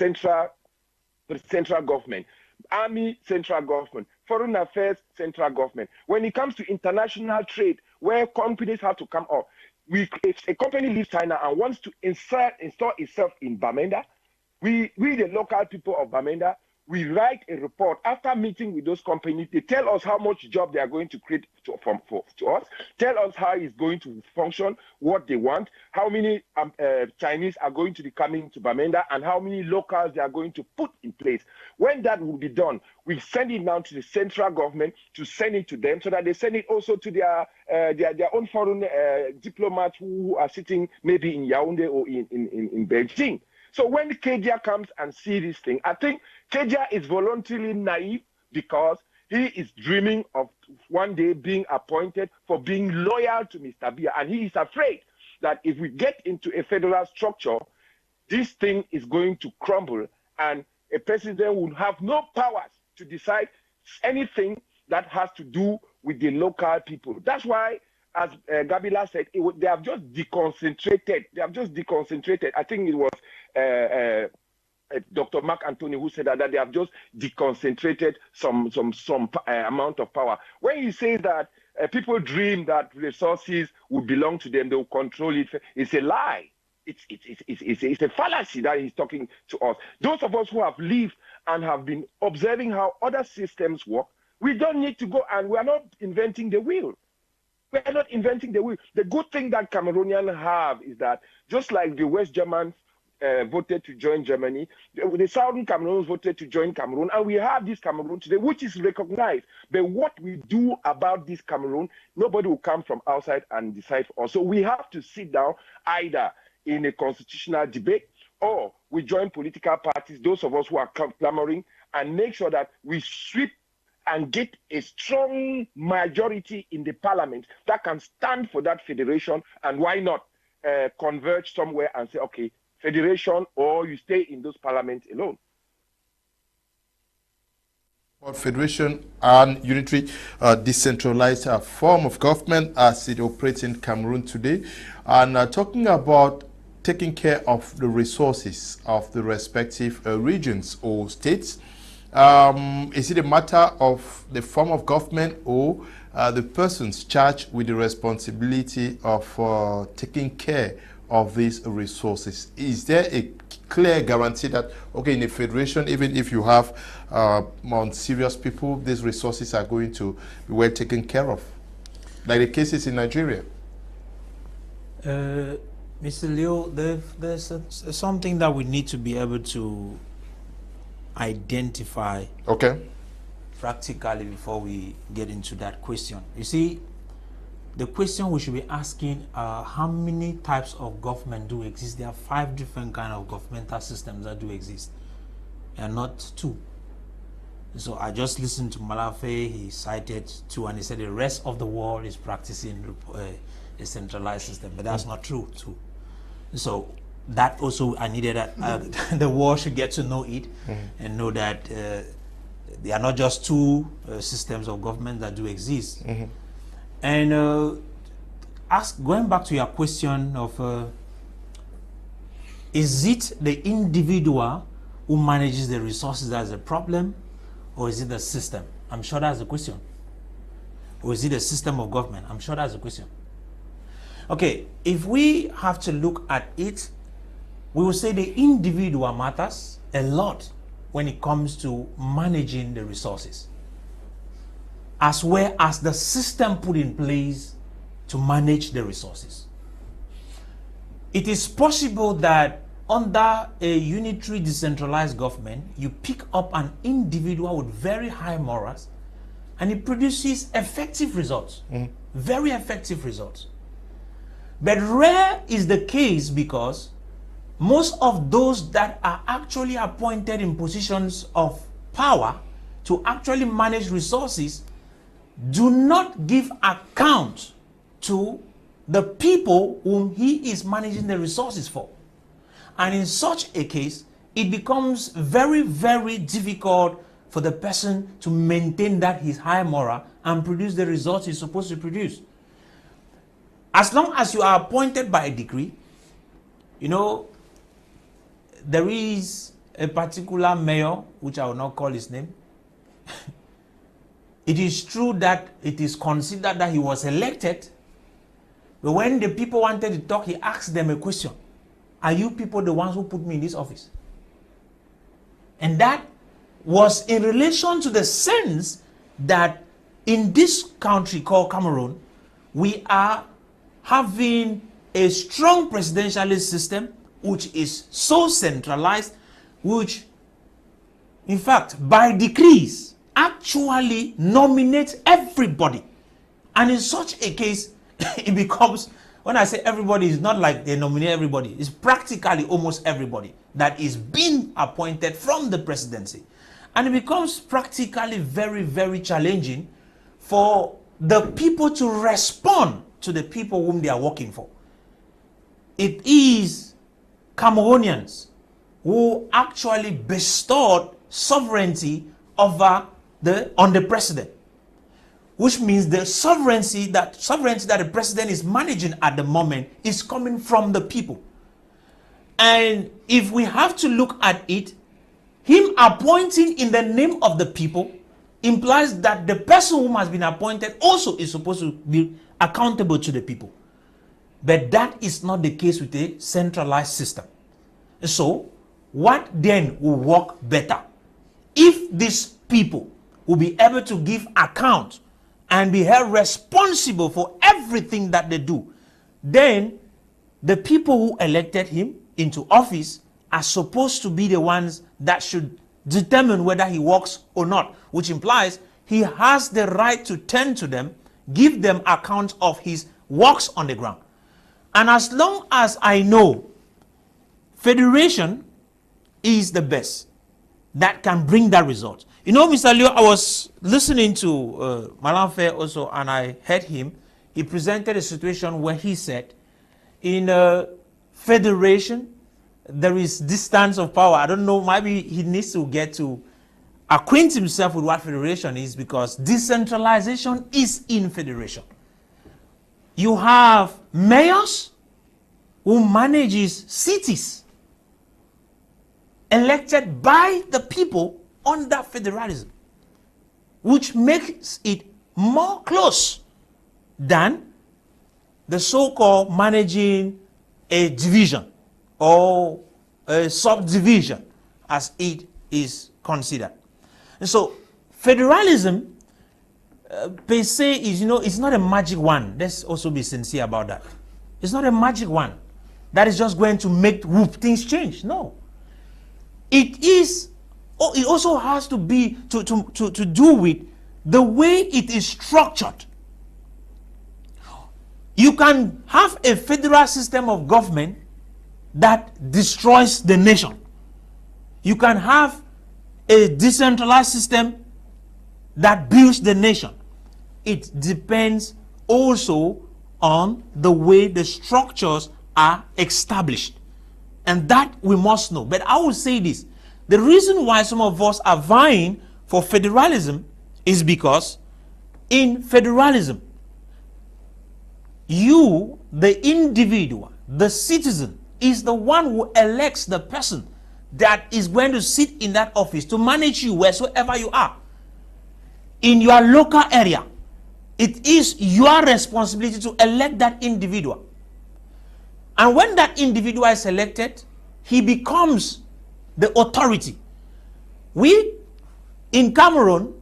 central government. Army, central government. Foreign affairs, central government. When it comes to international trade, where companies have to come up, if a company leaves China and wants to install itself in Bamenda, we the local people of Bamenda, we write a report after meeting with those companies. They tell us how much job they are going to create to us, tell us how it's going to function, what they want, how many Chinese are going to be coming to Bamenda, and how many locals they are going to put in place. When that will be done, we send it down to the central government to send it to them, so that they send it also to their own foreign diplomats who are sitting maybe in Yaoundé or in Beijing. So when Kedia comes and sees this thing, I think Kedia is voluntarily naive because he is dreaming of one day being appointed for being loyal to Mr. Bia. And he is afraid that if we get into a federal structure, this thing is going to crumble and a president will have no powers to decide anything that has to do with the local people. That's why as Gabila said, they have just deconcentrated. They have just deconcentrated. I think it was Dr. Mark Anthony who said that they have just deconcentrated some amount of power. When he says that people dream that resources will belong to them, they will control it, it's a lie. It's a fallacy that he's talking to us. Those of us who have lived and have been observing how other systems work, we don't need to go, and we are not inventing the wheel. We are not inventing the wheel. The good thing that Cameroonians have is that just like the West Germans voted to join Germany, the Southern Cameroons voted to join Cameroon, and we have this Cameroon today, which is recognized. But what we do about this Cameroon, nobody will come from outside and decide for us. So we have to sit down either in a constitutional debate, or we join political parties, those of us who are clamoring, and make sure that we sweep and get a strong majority in the parliament that can stand for that federation, and why not converge somewhere and say, okay, federation, or you stay in those parliaments alone. Federation and unitary decentralized form of government as it operates in Cameroon today, and talking about taking care of the resources of the respective regions or states. Is it a matter of the form of government or the persons charged with the responsibility of taking care of these resources? Is there a clear guarantee that, okay, in a federation, even if you have more serious people, these resources are going to be well taken care of, like the cases in Nigeria? Mr. Leo, there's something that we need to be able to identify practically before we get into that question. You see, the question we should be asking how many types of government do exist? There are 5 different kind of governmental systems that do exist, and not 2. So I just listened to Malangfe. He cited 2, and he said the rest of the world is practicing a centralized system, but that's not true too. So that also I needed that the world should get to know it and know that there are not just 2 systems of government that do exist. And going back to your question of is it the individual who manages the resources that is a problem, or is it the system? I'm sure that's the question. Or is it a system of government? I'm sure that's the question. Okay, if we have to look at it, we will say the individual matters a lot when it comes to managing the resources, as well as the system put in place to manage the resources. It is possible that under a unitary decentralized government, you pick up an individual with very high morals, and it produces effective results, very effective results. But rare is the case, because most of those that are actually appointed in positions of power to actually manage resources do not give account to the people whom he is managing the resources for. And in such a case, it becomes very, very difficult for the person to maintain that his high moral and produce the results he's supposed to produce. As long as you are appointed by a decree, you know, there is a particular mayor, which I will not call his name. It is true that it is considered that he was elected, but when the people wanted to talk, he asked them a question. Are you people the ones who put me in this office? And that was in relation to the sense that in this country called Cameroon, we are having a strong presidentialist system which is so centralized, which in fact by decrees actually nominates everybody. And in such a case, it becomes, when I say everybody, it's not like they nominate everybody, it's practically almost everybody that is being appointed from the presidency. And it becomes practically very, very challenging for the people to respond to the people whom they are working for. It is Cameroonians who actually bestowed sovereignty over on the president. which means the sovereignty that the president is managing at the moment is coming from the people. And if we have to look at it, him appointing in the name of the people implies that the person who has been appointed also is supposed to be accountable to the people. But that is not the case with a centralized system. So, what then will work better? If these people will be able to give account and be held responsible for everything that they do, then the people who elected him into office are supposed to be the ones that should determine whether he works or not, which implies he has the right to turn to them, give them account of his works on the ground. And as long as I know federation is the best that can bring that result. You know, Mr. Leo, I was listening to Malangfe also, and I heard him. He presented a situation where he said, in a federation, there is distance of power. I don't know, maybe he needs to get to acquaint himself with what federation is, because decentralization is in federation. You have mayors who manages cities elected by the people under federalism, which makes it more close than the so-called managing a division or a subdivision as it is considered. And so federalism per se is, you know, it's not a magic one. Let's also be sincere about that. It's not a magic one that is just going to make things change. No. It is, it also has to be to do with the way it is structured. You can have a federal system of government that destroys the nation. You can have a decentralized system that builds the nation. It depends also on the way the structures are established. And that we must know. But I will say this. The reason why some of us are vying for federalism is because in federalism, you, the individual, the citizen, is the one who elects the person that is going to sit in that office to manage you wheresoever you are. In your local area, it is your responsibility to elect that individual. And when that individual is elected, he becomes the authority. We, in Cameroon,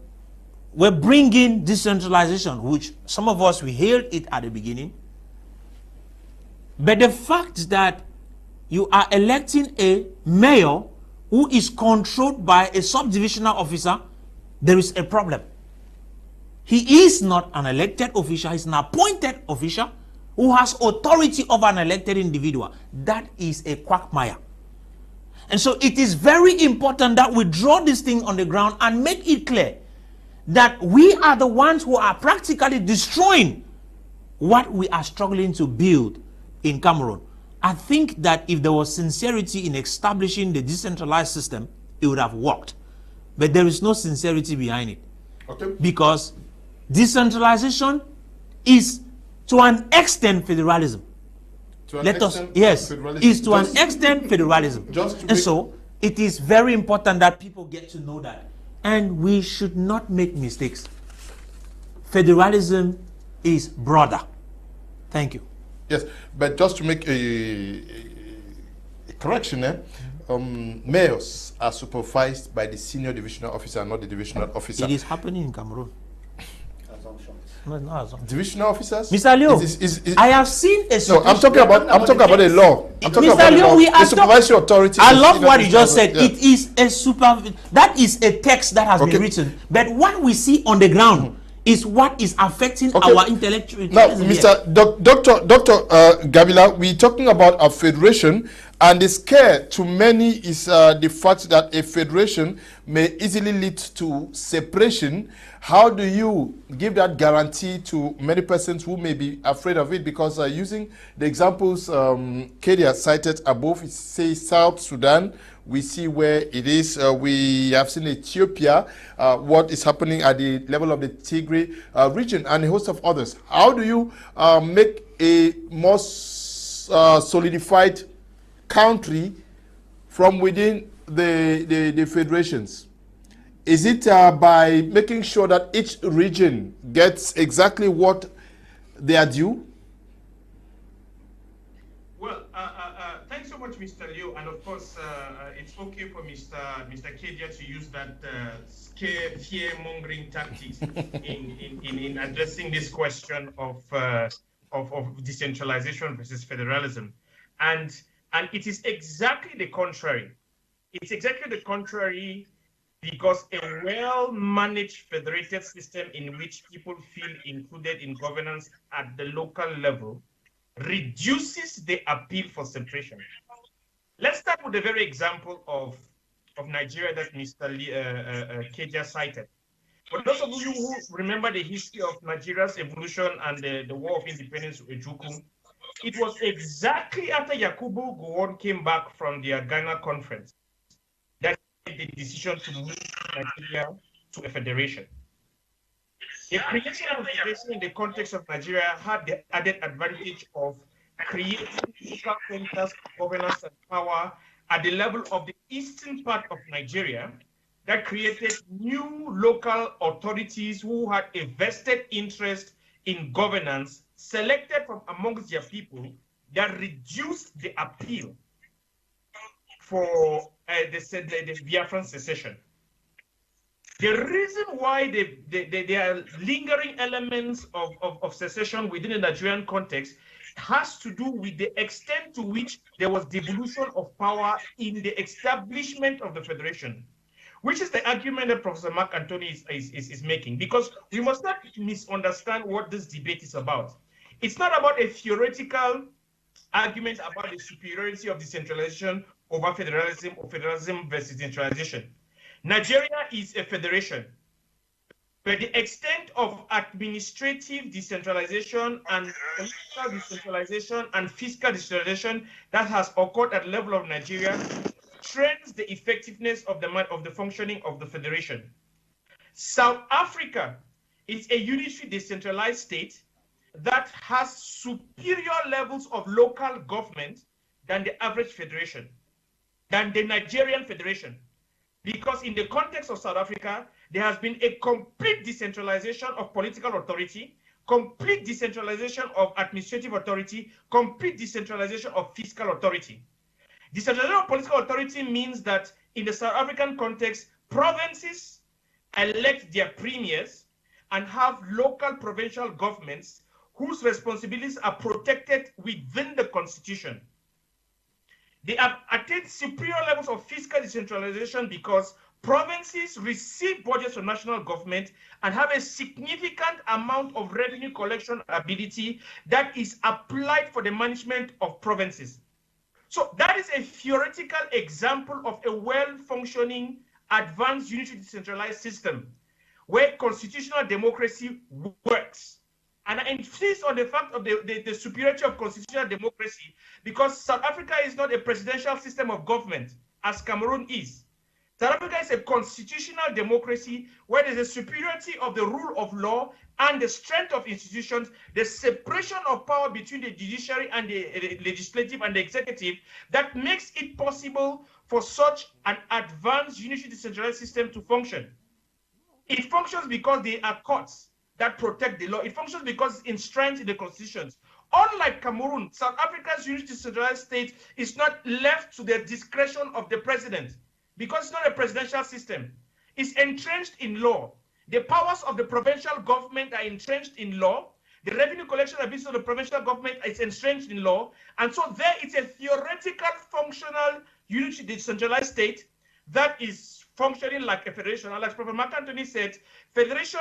we're bringing decentralization, which some of us, we hailed it at the beginning. But the fact that you are electing a mayor who is controlled by a subdivisional officer, there is a problem. He is not an elected official, he's an appointed official who has authority over an elected individual. That is a quagmire. And so it is very important that we draw this thing on the ground and make it clear that we are the ones who are practically destroying what we are struggling to build in Cameroon. I think that if there was sincerity in establishing the decentralized system, it would have worked. But there is no sincerity behind it. Okay. Because decentralization is to an extent federalism. Is to an extent federalism. And so it is very important that people get to know that. And we should not make mistakes. Federalism is broader. Thank you. Yes, but just to make a correction, mayors are supervised by the senior divisional officer, not the divisional officer. It is happening in Cameroon. No, divisional officers? Mr. Leo, I have seen a situation. No, I'm talking about a law. I'm talking about Leo, the supervisory authority. I love what you just said. Yeah. It is a that is a text that has been written. But what we see on the ground is what is affecting our intellectual. Now, Mr. Dr. Gabila, we're talking about a federation, And the scare to many is the fact that a federation may easily lead to separation. How do you give that guarantee to many persons who may be afraid of it? Because using the examples Kedia cited above, it says South Sudan, we see where it is. We have seen Ethiopia, what is happening at the level of the Tigray region, and a host of others. How do you make a more solidified country from within the federations? Is it by making sure that each region gets exactly what they are due? Well, thanks so much, Mr. Liu. And of course, it's okay for Mr. Kedia to use that fear-mongering tactics in addressing this question of decentralization versus federalism. And it is exactly the contrary. It's exactly the contrary, because a well-managed federated system in which people feel included in governance at the local level reduces the appeal for separation. Let's start with the very example of Nigeria that Mr. Kedia cited. For those of you who remember the history of Nigeria's evolution and the War of Independence with Ojukwu, it was exactly after Yakubu Gowon came back from the Ghana conference that he made the decision to move Nigeria to a federation. The creation of a federation in the context of Nigeria had the added advantage of creating local centers of governance and power at the level of the eastern part of Nigeria that created new local authorities who had a vested interest in governance selected from amongst their people that reduced the appeal for the Biafran secession. The reason why there are lingering elements of secession within the Nigerian context has to do with the extent to which there was devolution of power in the establishment of the federation, which is the argument that Professor Mark Antony is making, because we must not misunderstand what this debate is about. It's not about a theoretical argument about the superiority of decentralization over federalism or federalism versus centralization. Nigeria is a federation, but the extent of administrative decentralization and political decentralization and fiscal decentralization that has occurred at the level of Nigeria strains the effectiveness of the functioning of the federation. South Africa is a unitary decentralized state that has superior levels of local government than the average federation, than the Nigerian federation. Because in the context of South Africa, there has been a complete decentralization of political authority, complete decentralization of administrative authority, complete decentralization of fiscal authority. Decentralization of political authority means that in the South African context, provinces elect their premiers and have local provincial governments whose responsibilities are protected within the constitution. They have attained superior levels of fiscal decentralization because provinces receive budgets from national government and have a significant amount of revenue collection ability that is applied for the management of provinces. So that is a theoretical example of a well-functioning, advanced unitary decentralized system where constitutional democracy works. And I insist on the fact of the superiority of constitutional democracy because South Africa is not a presidential system of government, as Cameroon is. South Africa is a constitutional democracy where there's a superiority of the rule of law and the strength of institutions, the separation of power between the judiciary and the legislative and the executive that makes it possible for such an advanced unitary decentralized system to function. It functions because they are courts that protect the law. It functions because it's enshrined in the constitutions. Unlike Cameroon, South Africa's unitary decentralized state is not left to the discretion of the president because it's not a presidential system. It's entrenched in law. The powers of the provincial government are entrenched in law. The revenue collection ability of the provincial government is entrenched in law. And so there is a theoretical functional unitary decentralized state that is functioning like a federation. And like Professor Mark Antony said, federation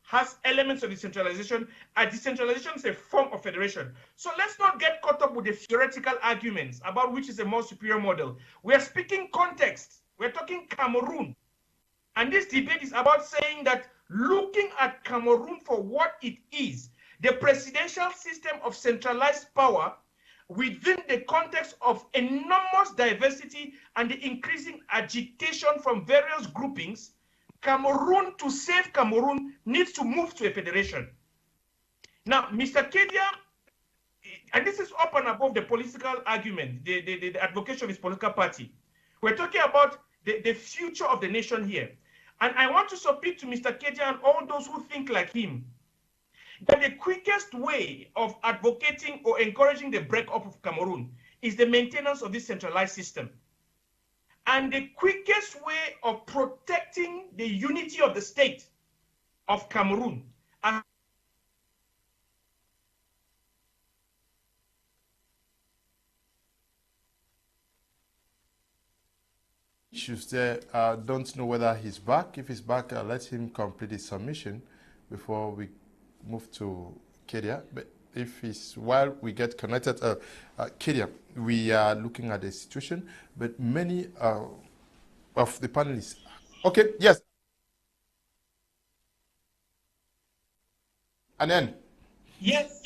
has elements of decentralization, and decentralization is a form of federation. So let's not get caught up with the theoretical arguments about which is a more superior model. We are speaking context. We're talking Cameroon. And this debate is about saying that looking at Cameroon for what it is, the presidential system of centralized power within the context of enormous diversity and the increasing agitation from various groupings, Cameroon, to save Cameroon, needs to move to a federation. Now, Mr. Kedia, and this is up and above the political argument, the advocation of his political party. We're talking about the future of the nation here. And I want to submit to Mr. Kedia and all those who think like him that the quickest way of advocating or encouraging the breakup of Cameroon is the maintenance of this centralized system. And the quickest way of protecting the unity of the state of Cameroon issues there. Don't know whether he's back. If he's back, I'll let him complete his submission before we move to Kedia. But if he's, while we get connected, Kedia, we are looking at the situation, but many of the panelists. Okay, yes. And then? Yes.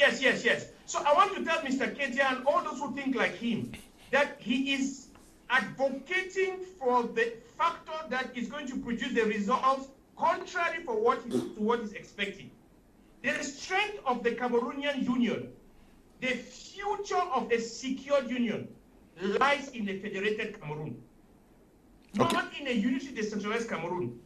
So I want to tell Mr. Kedia and all those who think like him that he is advocating for the factor that is going to produce the results contrary to what he's expecting. The strength of the Cameroonian Union, the future of a secured union, lies in a federated Cameroon, not in a unitary decentralized Cameroon.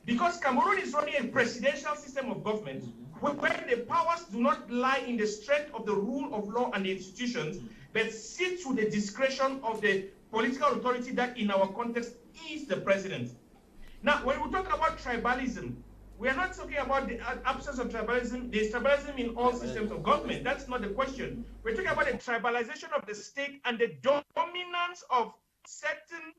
Because Cameroon is running a presidential system of government where the powers do not lie in the strength of the rule of law and the institutions, but sit to the discretion of the political authority that in our context is the president. Now, when we talk about tribalism, we are not talking about the absence of tribalism. There's tribalism in all systems of government. That's not the question. We're talking about the tribalization of the state and the dominance of certain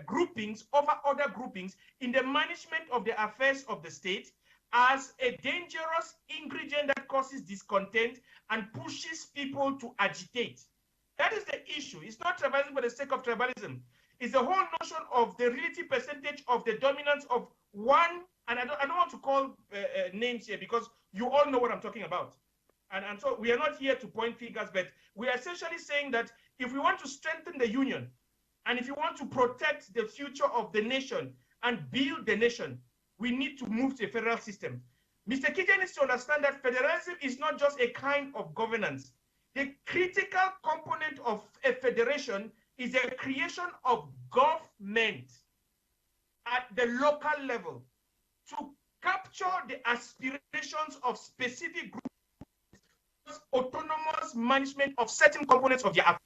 groupings over other groupings in the management of the affairs of the state as a dangerous ingredient that causes discontent and pushes people to agitate. That is the issue. It's not tribalism for the sake of tribalism. It's the whole notion of the relative percentage of the dominance of one, and I don't want to call names here because you all know what I'm talking about. And so we are not here to point fingers, but we are essentially saying that if we want to strengthen the union, and if you want to protect the future of the nation and build the nation, we need to move to a federal system. Mr. Kedia needs to understand that federalism is not just a kind of governance. The critical component of a federation is the creation of government at the local level to capture the aspirations of specific groups, autonomous management of certain components of their affairs.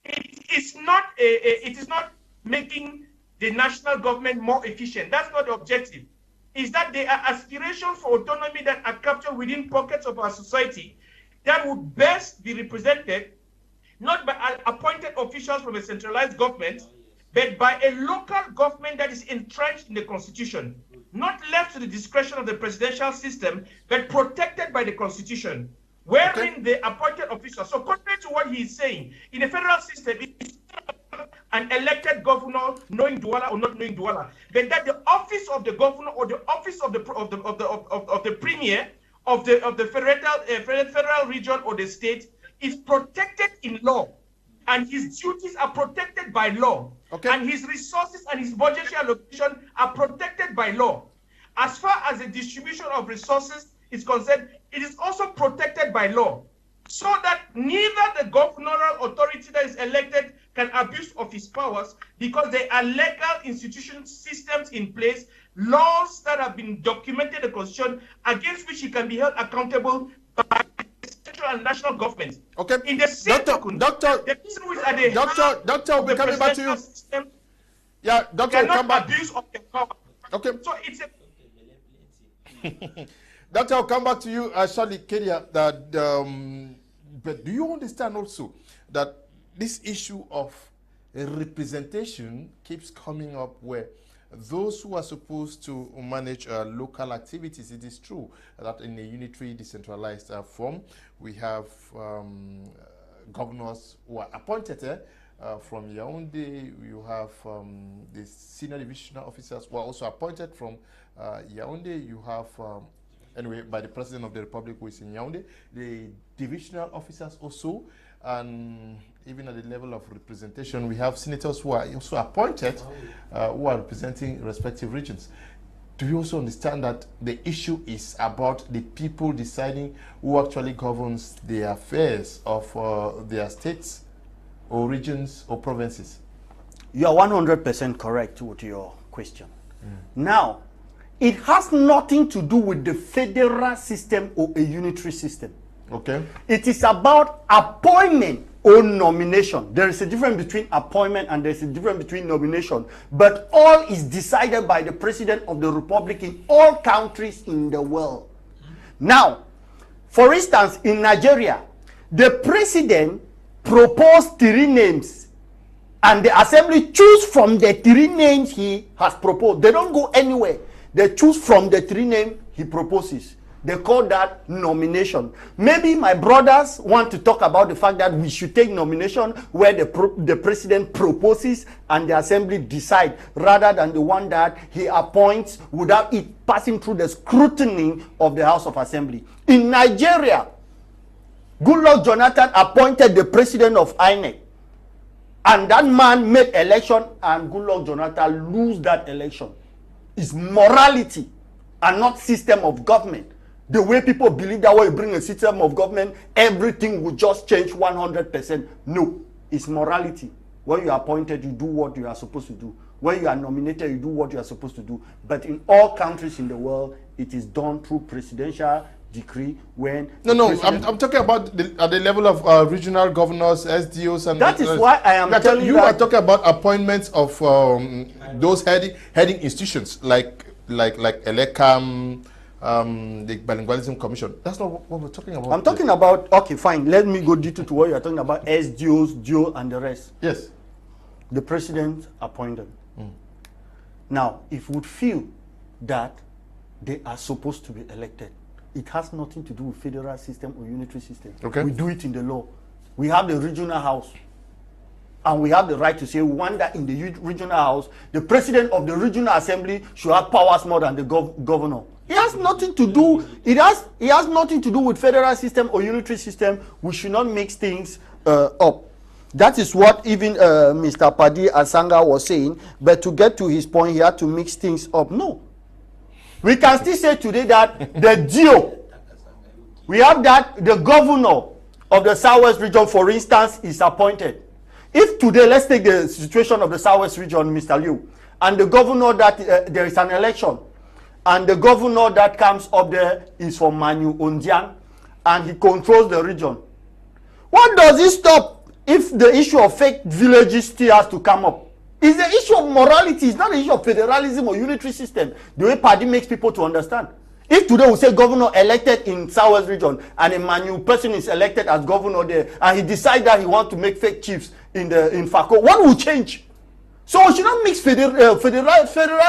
It is not making the national government more efficient. That's not the objective. It's that there are aspirations for autonomy that are captured within pockets of our society that would best be represented not by appointed officials from a centralized government, but by a local government that is entrenched in the constitution, not left to the discretion of the presidential system, but protected by the constitution, wherein the appointed officials. So contrary to what he is saying, in a federal system, it's an elected governor knowing Douala or not knowing Douala, but that the office of the governor or the office of the premier of the federal region or the state is protected in law, and his duties are protected by law, and his resources and his budgetary allocation are protected by law. As far as the distribution of resources is concerned, it is also protected by law, so that neither the governorial authority that is elected can abuse of his powers, because there are legal institutions, systems in place, laws that have been documented in the constitution against which he can be held accountable by central and national government. Okay. In the same token, the person who is at the doctor, we're coming back to you. System, yeah, doctor, will come back. Abuse of the power. Okay. So it's a Doctor, I'll come back to you, shortly, Kedia. But do you understand also that this issue of representation keeps coming up, where those who are supposed to manage local activities, it is true that in a unitary decentralized form, we have governors who are appointed from Yaoundé. You have the senior divisional officers who are also appointed from Yaoundé. You have, anyway, by the President of the Republic who is in Yaoundé, the divisional officers also, and even at the level of representation, we have senators who are also appointed, who are representing respective regions. Do you also understand that the issue is about the people deciding who actually governs the affairs of their states or regions or provinces? You are 100% correct with your question. Now, it has nothing to do with the federal system or a unitary system. Okay. It is about appointment or nomination. There is a difference between appointment and there is a difference between nomination. But all is decided by the President of the Republic in all countries in the world. Now, for instance, in Nigeria, the President proposed 3 names and the Assembly choose from the 3 names he has proposed. They don't go anywhere. They choose from the 3 names he proposes. They call that nomination. Maybe my brothers want to talk about the fact that we should take nomination where the president proposes and the assembly decide, rather than the one that he appoints without it passing through the scrutiny of the House of Assembly. In Nigeria, Goodluck Jonathan appointed the president of INEC. And that man made election and Goodluck Jonathan lose that election. It's morality and not system of government. The way people believe that when you bring a system of government, everything will just change 100%. No, it's morality. When you are appointed, you do what you are supposed to do. When you are nominated, you do what you are supposed to do. But in all countries in the world, it is done through presidential decree. When I'm talking about at the level of regional governors, SDOs, and that is why I am telling you. You are talking about appointments of those heading institutions like Elekam. The Bilingualism Commission. That's not what we're talking about. I'm talking about, okay, fine. Let me go detail to what you're talking about, SDOs, DO, and the rest. Yes. The president appointed. Now, if we feel that they are supposed to be elected, it has nothing to do with federal system or unitary system. Okay. We do it in the law. We have the regional house. And we have the right to say we want that in the regional house, the president of the regional assembly should have powers more than the governor. It has nothing to do. It has nothing to do with federal system or unitary system. We should not mix things up. That is what even Mr. Paddy Asanga was saying. But to get to his point, he had to mix things up. No, we can still say today that the DO, we have that the governor of the Southwest region, for instance, is appointed. If today, let's take the situation of the Southwest region, Mr. Liu, and the governor that there is an election, and the governor that comes up there is from Manu Ondian, and he controls the region. What does it stop if the issue of fake villages still has to come up? It's the issue of morality. It's not the issue of federalism or unitary system, the way Paddy makes people to understand. If today we say governor elected in Southwest region and a Manu person is elected as governor there, and he decides that he wants to make fake chiefs in Fako, what will change? So we should not mix federal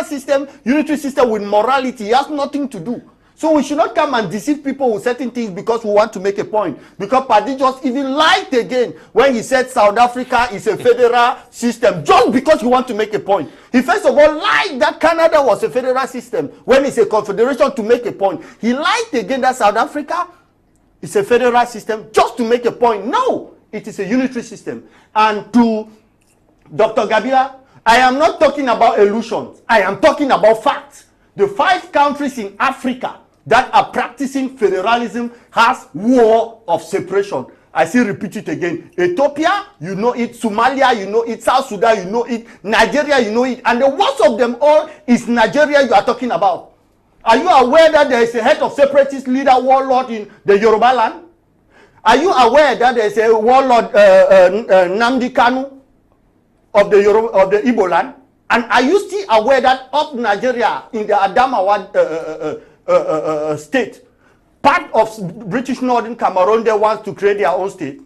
system, unitary system with morality. It has nothing to do. So we should not come and deceive people with certain things because we want to make a point. Because Paddy just even lied again when he said South Africa is a federal system, just because he wants to make a point. He first of all lied that Canada was a federal system when it's a confederation to make a point. He lied again that South Africa is a federal system just to make a point. No, it is a unitary system. And to Dr. Gabila, I am not talking about illusions. I am talking about facts. The 5 countries in Africa that are practicing federalism has war of separation. I still repeat it again. Ethiopia, you know it. Somalia, you know it. South Sudan, you know it. Nigeria, you know it. And the worst of them all is Nigeria you are talking about. Are you aware that there is a head of separatist leader warlord in the Yoruba land? Are you aware that there is a warlord Nnamdi Kanu of the Igbo land? And are you still aware that up Nigeria in the Adamawa state, part of British Northern Cameroon, they want to create their own state?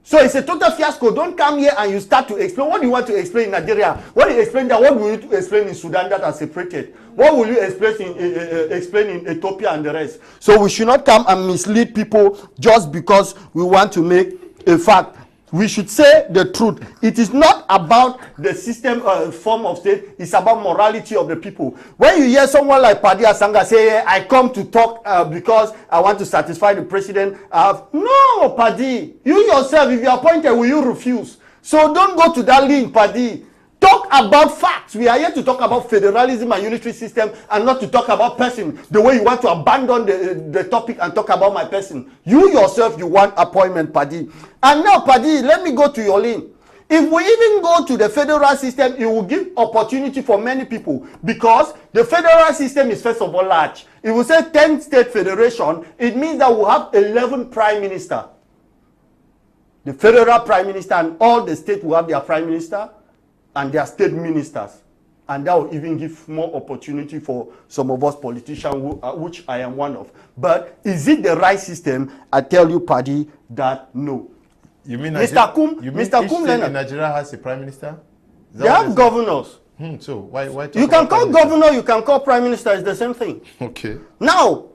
So it's a total fiasco. Don't come here and you start to explain. What do you want to explain in Nigeria? What do you explain that? What will you explain in Sudan that are separated? What will you explain in Ethiopia and the rest? So we should not come and mislead people just because we want to make a fact. We should say the truth. It is not about the system form of state. It's about morality of the people. When you hear someone like Paddy Asanga say, I come to talk because I want to satisfy the president. No, Paddy. You yourself, if you are appointed, will you refuse? So don't go to that link, Paddy. Talk about facts. We are here to talk about federalism and unitary system and not to talk about person. The way you want to abandon the topic and talk about my person. You yourself, you want appointment, Paddy. And now, Paddy, let me go to your lane. If we even go to the federal system, it will give opportunity for many people because the federal system is first of all large. If we say 10 state federation, it means that we'll have 11 prime minister. The federal prime minister and all the states will have their prime minister and their state ministers, and that will even give more opportunity for some of us politicians, which I am one of. But is it the right system? I tell you, Paddy, that no. You mean Mr. Kum Leonard in Nigeria has a prime minister? They have governors. So why you can call governor, you can call prime minister. It's the same thing. Okay. Now,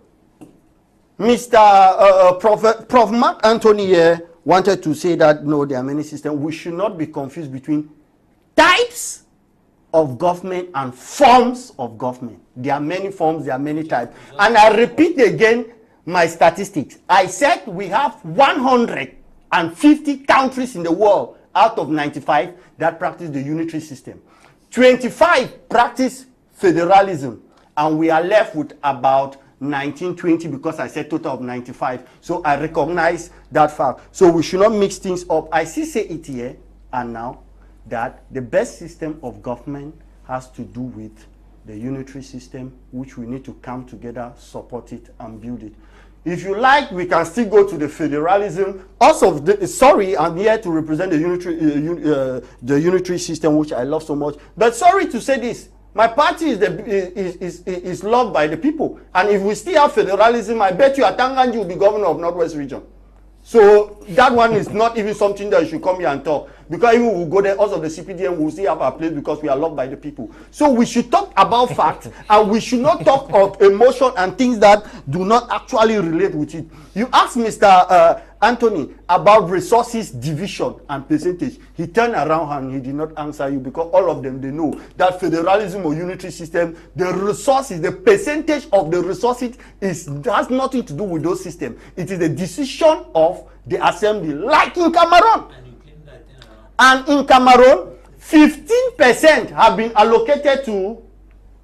Mr. Prof. Mark Anthony here wanted to say that no, there are many systems. We should not be confused between types of government and forms of government. There are many forms, there are many types. And I repeat again my statistics. I said we have 150 countries in the world out of 95 that practice the unitary system. 25 practice federalism, and we are left with about 1920 because I said total of 95. So I recognize that fact. So we should not mix things up. I still say it here and now that the best system of government has to do with the unitary system, which we need to come together, support it, and build it. If you like, we can still go to the federalism. Also, sorry, I'm here to represent the unitary system, which I love so much. But sorry to say this, my party is loved by the people. And if we still have federalism, I bet you Atanganji will be governor of Northwest Region. So that one is not even something that you should come here and talk. Because even we go there, also the CPDM will still have our place because we are loved by the people. So we should talk about facts and we should not talk of emotion and things that do not actually relate with it. You asked Mr. Anthony about resources division and percentage. He turned around and he did not answer you because all of them, they know that federalism or unitary system, the resources, the percentage of the resources has nothing to do with those systems. It is a decision of the assembly, like in Cameroon. And in Cameroon, 15% have been allocated to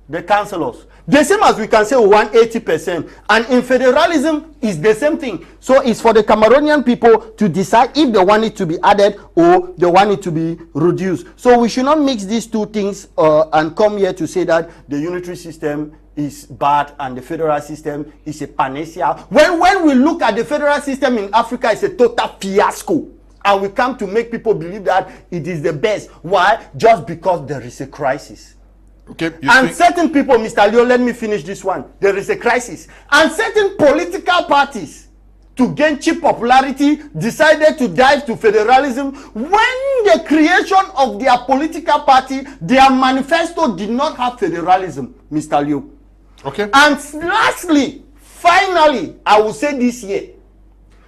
the councillors. The same as we can say 180%. And in federalism, it's the same thing. So it's for the Cameroonian people to decide if they want it to be added or they want it to be reduced. So we should not mix these two things and come here to say that the unitary system is bad and the federal system is a panacea. When we look at the federal system in Africa, it's a total fiasco. And we come to make people believe that it is the best. Why? Just because there is a crisis. Okay, and certain people, Mr. Leo, let me finish this one. There is a crisis. And certain political parties, to gain cheap popularity, decided to dive to federalism when the creation of their political party, their manifesto did not have federalism, Mr. Leo. Okay. And lastly, finally, I will say this here.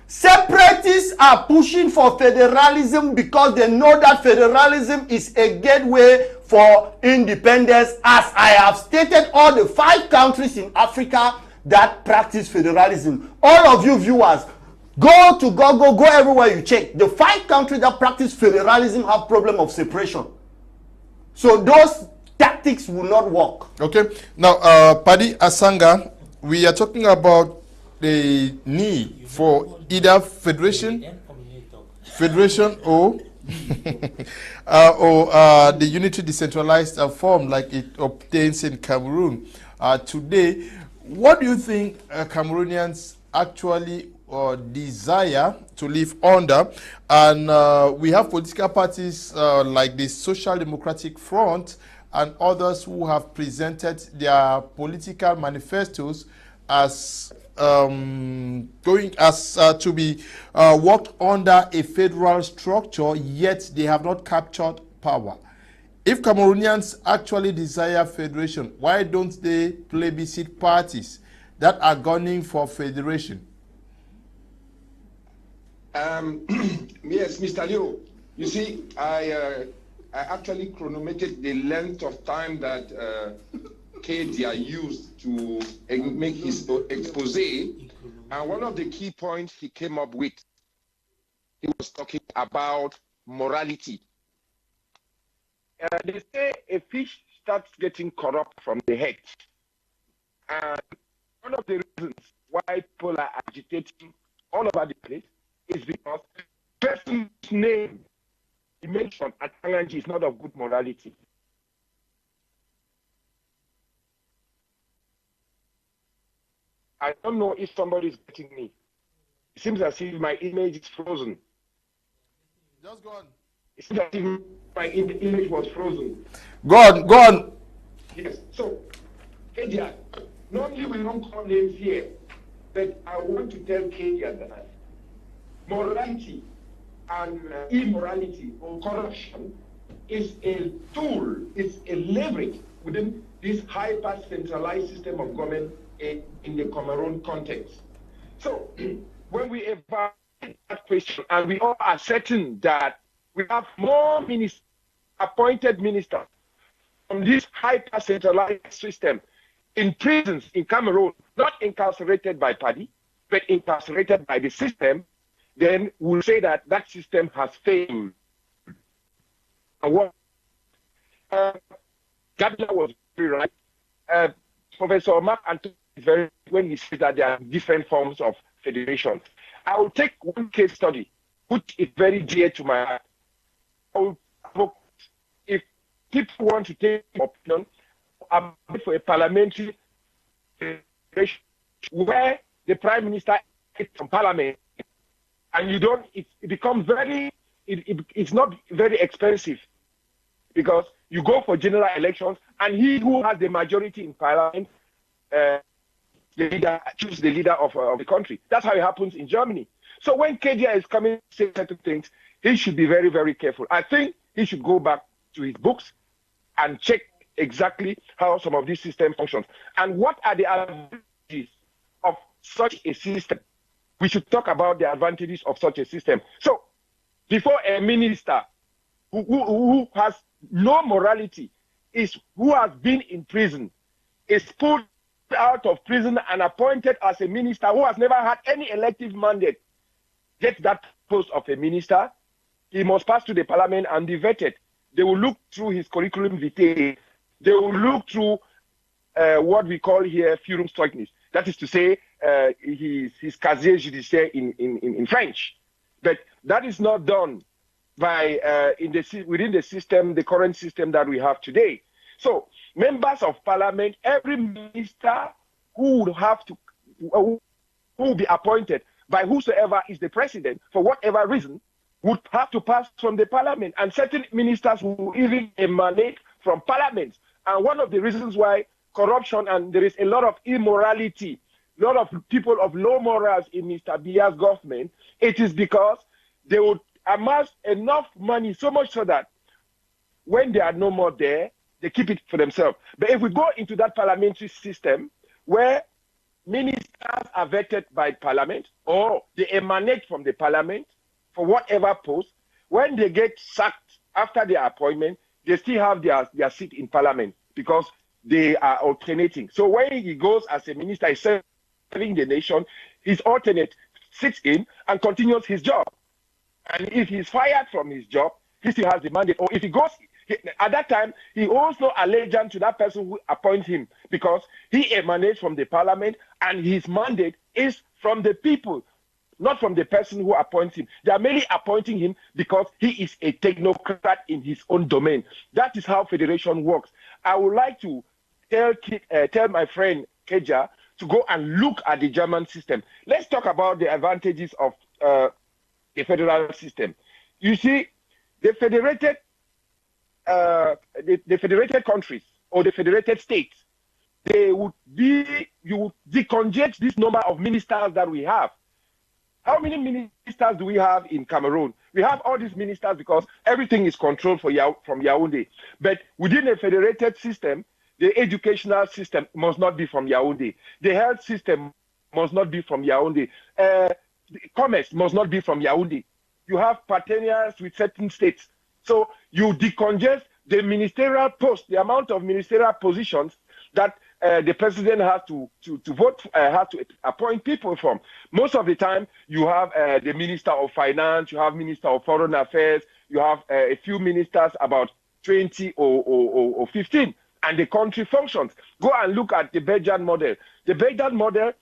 Separatists are pushing for federalism because they know that federalism is a gateway for independence. As I have stated, all the 5 countries in Africa that practice federalism. All of you viewers, go to Google, go everywhere you check. The 5 countries that practice federalism have problem of separation. So those tactics will not work. Okay. Now, Paddy Asanga, we are talking about the need for either federation or the Unitary Decentralized form like it obtains in Cameroon. Today, what do you think Cameroonians actually desire to live under? And we have political parties like the Social Democratic Front and others who have presented their political manifestos as going as to be worked under a federal structure, yet they have not captured power. If Cameroonians actually desire federation, why don't they plebiscite parties that are gunning for federation? Yes, Mr. Leo, you see, I actually chronometed the length of time that Kedia used to make his expose, and one of the key points he came up with, he was talking about morality. They say a fish starts getting corrupt from the head. And one of the reasons why people are agitating all over the place is because the person's name he mentioned at Asanga is not of good morality. I don't know if somebody is getting me. It seems as if my image is frozen. Just go on. It seems as if my image was frozen. Go on, go on. Yes, so, Kedia, normally we don't call names here, but I want to tell Kedia that morality and immorality or corruption is a tool, it's a leverage within this hyper-centralized system of government in the Cameroon context. So, when we evaluate that question, and we all are certain that we have more appointed ministers from this hyper-centralized system in prisons in Cameroon, not incarcerated by Paddy, but incarcerated by the system, then we'll say that that system has failed. And what Gabila was very right. Professor Mark Antony is very right when he says that there are different forms of federation. I will take one case study, which is very dear to my heart. If people want to take opinion, I'm for a parliamentary federation where the prime minister is from parliament, and you don't, it becomes very, it's not very expensive because you go for general elections and he who has the majority in parliament choose the leader of the country. That's how it happens in Germany. So when Kedia is coming to say certain things, he should be very, very careful. I think he should go back to his books and check exactly how some of these systems functions and what are the advantages of such a system. We should talk about the advantages of such a system. So before a minister who has no morality, who has been in prison, is pulled out of prison and appointed as a minister who has never had any elective mandate, gets that post of a minister, he must pass through the parliament and be vetted. They will look through his curriculum vitae. They will look through what we call here Führungszeugnis. That is to say, his casier judiciaire in French. But that is not done by within the system, the current system that we have today. So members of parliament, every minister who would have to, who will be appointed by whosoever is the president for whatever reason, would have to pass from the parliament, and certain ministers will even emanate from parliaments. And one of the reasons why corruption and there is a lot of immorality, a lot of people of low morals in Mr. Biya's government, it is because they would amass enough money, so much so that when they are no more there, they keep it for themselves. But if we go into that parliamentary system where ministers are vetted by parliament or they emanate from the parliament for whatever post, when they get sacked after their appointment, they still have their seat in parliament because they are alternating. So when he goes as a minister, he's serving the nation, his alternate sits in and continues his job. And if he's fired from his job, he still has the mandate. Or if he goes, at that time, he owes no allegiance to that person who appoints him because he emanates from the parliament and his mandate is from the people, not from the person who appoints him. They are merely appointing him because he is a technocrat in his own domain. That is how federation works. I would like to tell my friend Kedia to go and look at the German system. Let's talk about the advantages of the federal system. You see, the federated countries or the federated states you would deconject this number of ministers that we have. How many ministers do we have in Cameroon? We have all these ministers because everything is controlled from Yaoundé. But within a federated system, the educational system must not be from Yaoundé. The health system must not be from Yaoundé. Commerce must not be from Yaoundé. You have partners with certain states. So you decongest the ministerial post, the amount of ministerial positions that the president has to vote, has to appoint people from. Most of the time, you have the Minister of Finance, you have Minister of Foreign Affairs, you have a few ministers, about 20 or 15, and the country functions. Go and look at the Belgian model. The Belgian model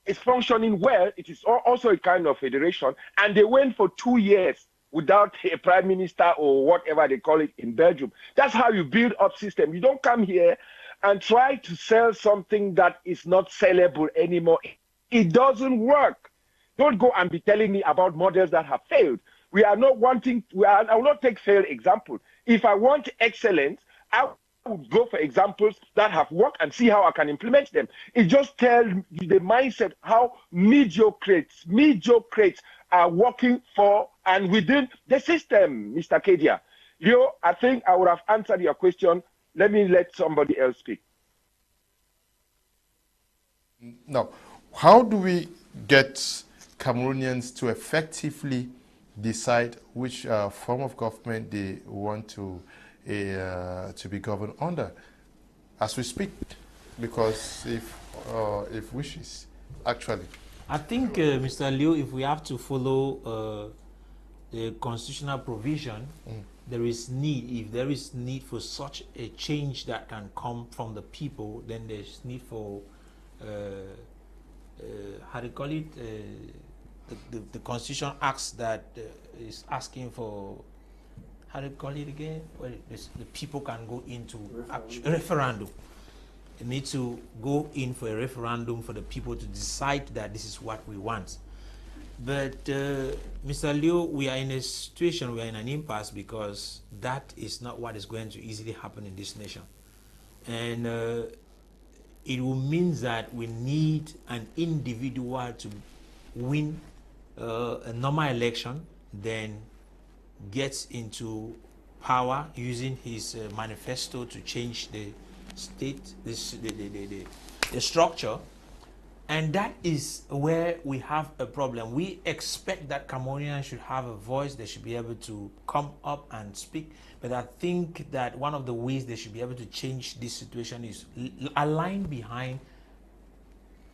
is functioning well. It is also a kind of federation, and they went for 2 years without a prime minister or whatever they call it in Belgium. That's how you build up system. You don't come here and try to sell something that is not sellable anymore. It doesn't work. Don't go and be telling me about models that have failed. We are not wanting, I will not take failed examples. If I want excellence, I would go for examples that have worked and see how I can implement them. It just tells you the mindset, how mediocrates are working for and within the system, Mr. Kedia. Leo, I think I would have answered your question. Let me let somebody else speak. Now, how do we get Cameroonians to effectively decide which form of government they want to be governed under as we speak? Because if wishes, actually. I think, Mr. Liu, if we have to follow the constitutional provision, there is need. If there is need for such a change that can come from the people, then there's need for how do you call it? The constitution acts that is asking for, how do you call it again? Well, the people can go into referendum. They need to go in for a referendum for the people to decide that this is what we want. But Mr. Liu, we are in a situation, we are in an impasse, because that is not what is going to easily happen in this nation. And it will mean that we need an individual to win a normal election, then gets into power using his manifesto to change the state, the structure. And that is where we have a problem. We expect that Cameroonians should have a voice. They should be able to come up and speak. But I think that one of the ways they should be able to change this situation is align behind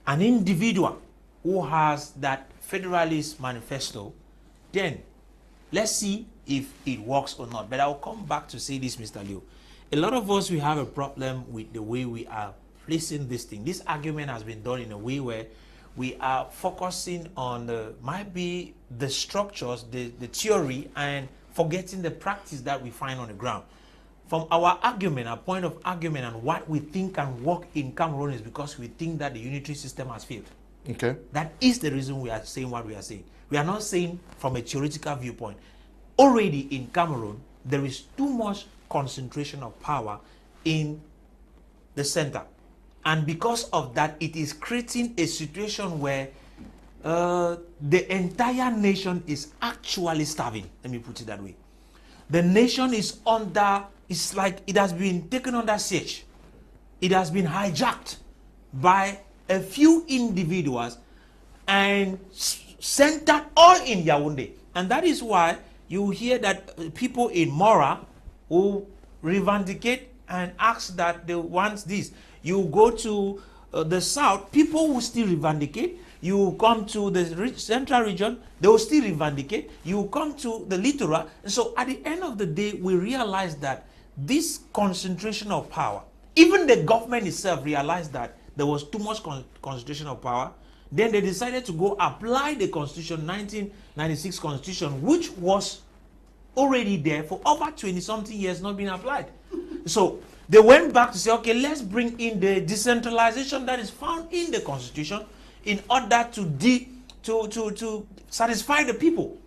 an individual who has that Federalist manifesto. Then let's see if it works or not. But I'll come back to say this, Mr. Liu. A lot of us, we have a problem with the way we are placing this thing. This argument has been done in a way where we are focusing on might be the structures, the theory, and forgetting the practice that we find on the ground. From our argument, our point of argument, and what we think can work in Cameroon is because we think that the unitary system has failed. Okay. That is the reason we are saying what we are saying. We are not saying from a theoretical viewpoint. Already in Cameroon, there is too much concentration of power in the center. And because of that, it is creating a situation where the entire nation is actually starving. Let me put it that way. The nation is under, it's like it has been taken under siege. It has been hijacked by a few individuals and centered all in Yaoundé. And that is why you hear that people in Mora who revindicate and ask that they want this. You go to the south, people will still revindicate. You come to the central region, they will still revindicate. You come to the littoral. And so at the end of the day, we realize that this concentration of power, even the government itself realized that there was too much concentration of power. Then they decided to go apply the constitution, 1996 constitution, which was already there for over 20-something years, not being applied. So they went back to say, okay, let's bring in the decentralization that is found in the constitution in order to satisfy the people.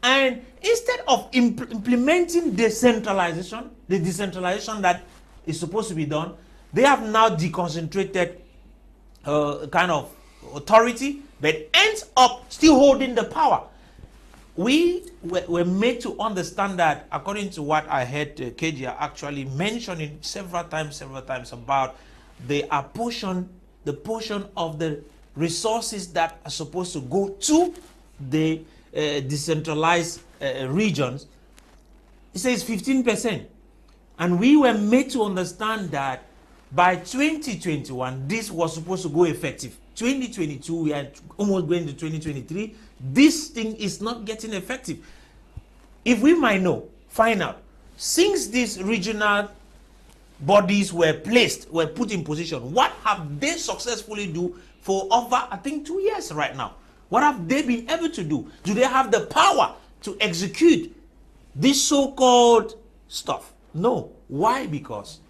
And instead of implementing decentralization, the decentralization that is supposed to be done, They have now deconcentrated kind of authority, but ends up still holding the power. We were made to understand that, according to what I heard Kedia actually mentioning several times about the portion of the resources that are supposed to go to the decentralized regions. It says 15%. And we were made to understand that by 2021, this was supposed to go effective. 2022, we are almost going to 2023. This thing is not getting effective. If we might know, find out, since these regional bodies were put in position, what have they successfully do for over, I think, 2 years right now? What have they been able to do? Do they have the power to execute this so-called stuff? No. Why? Because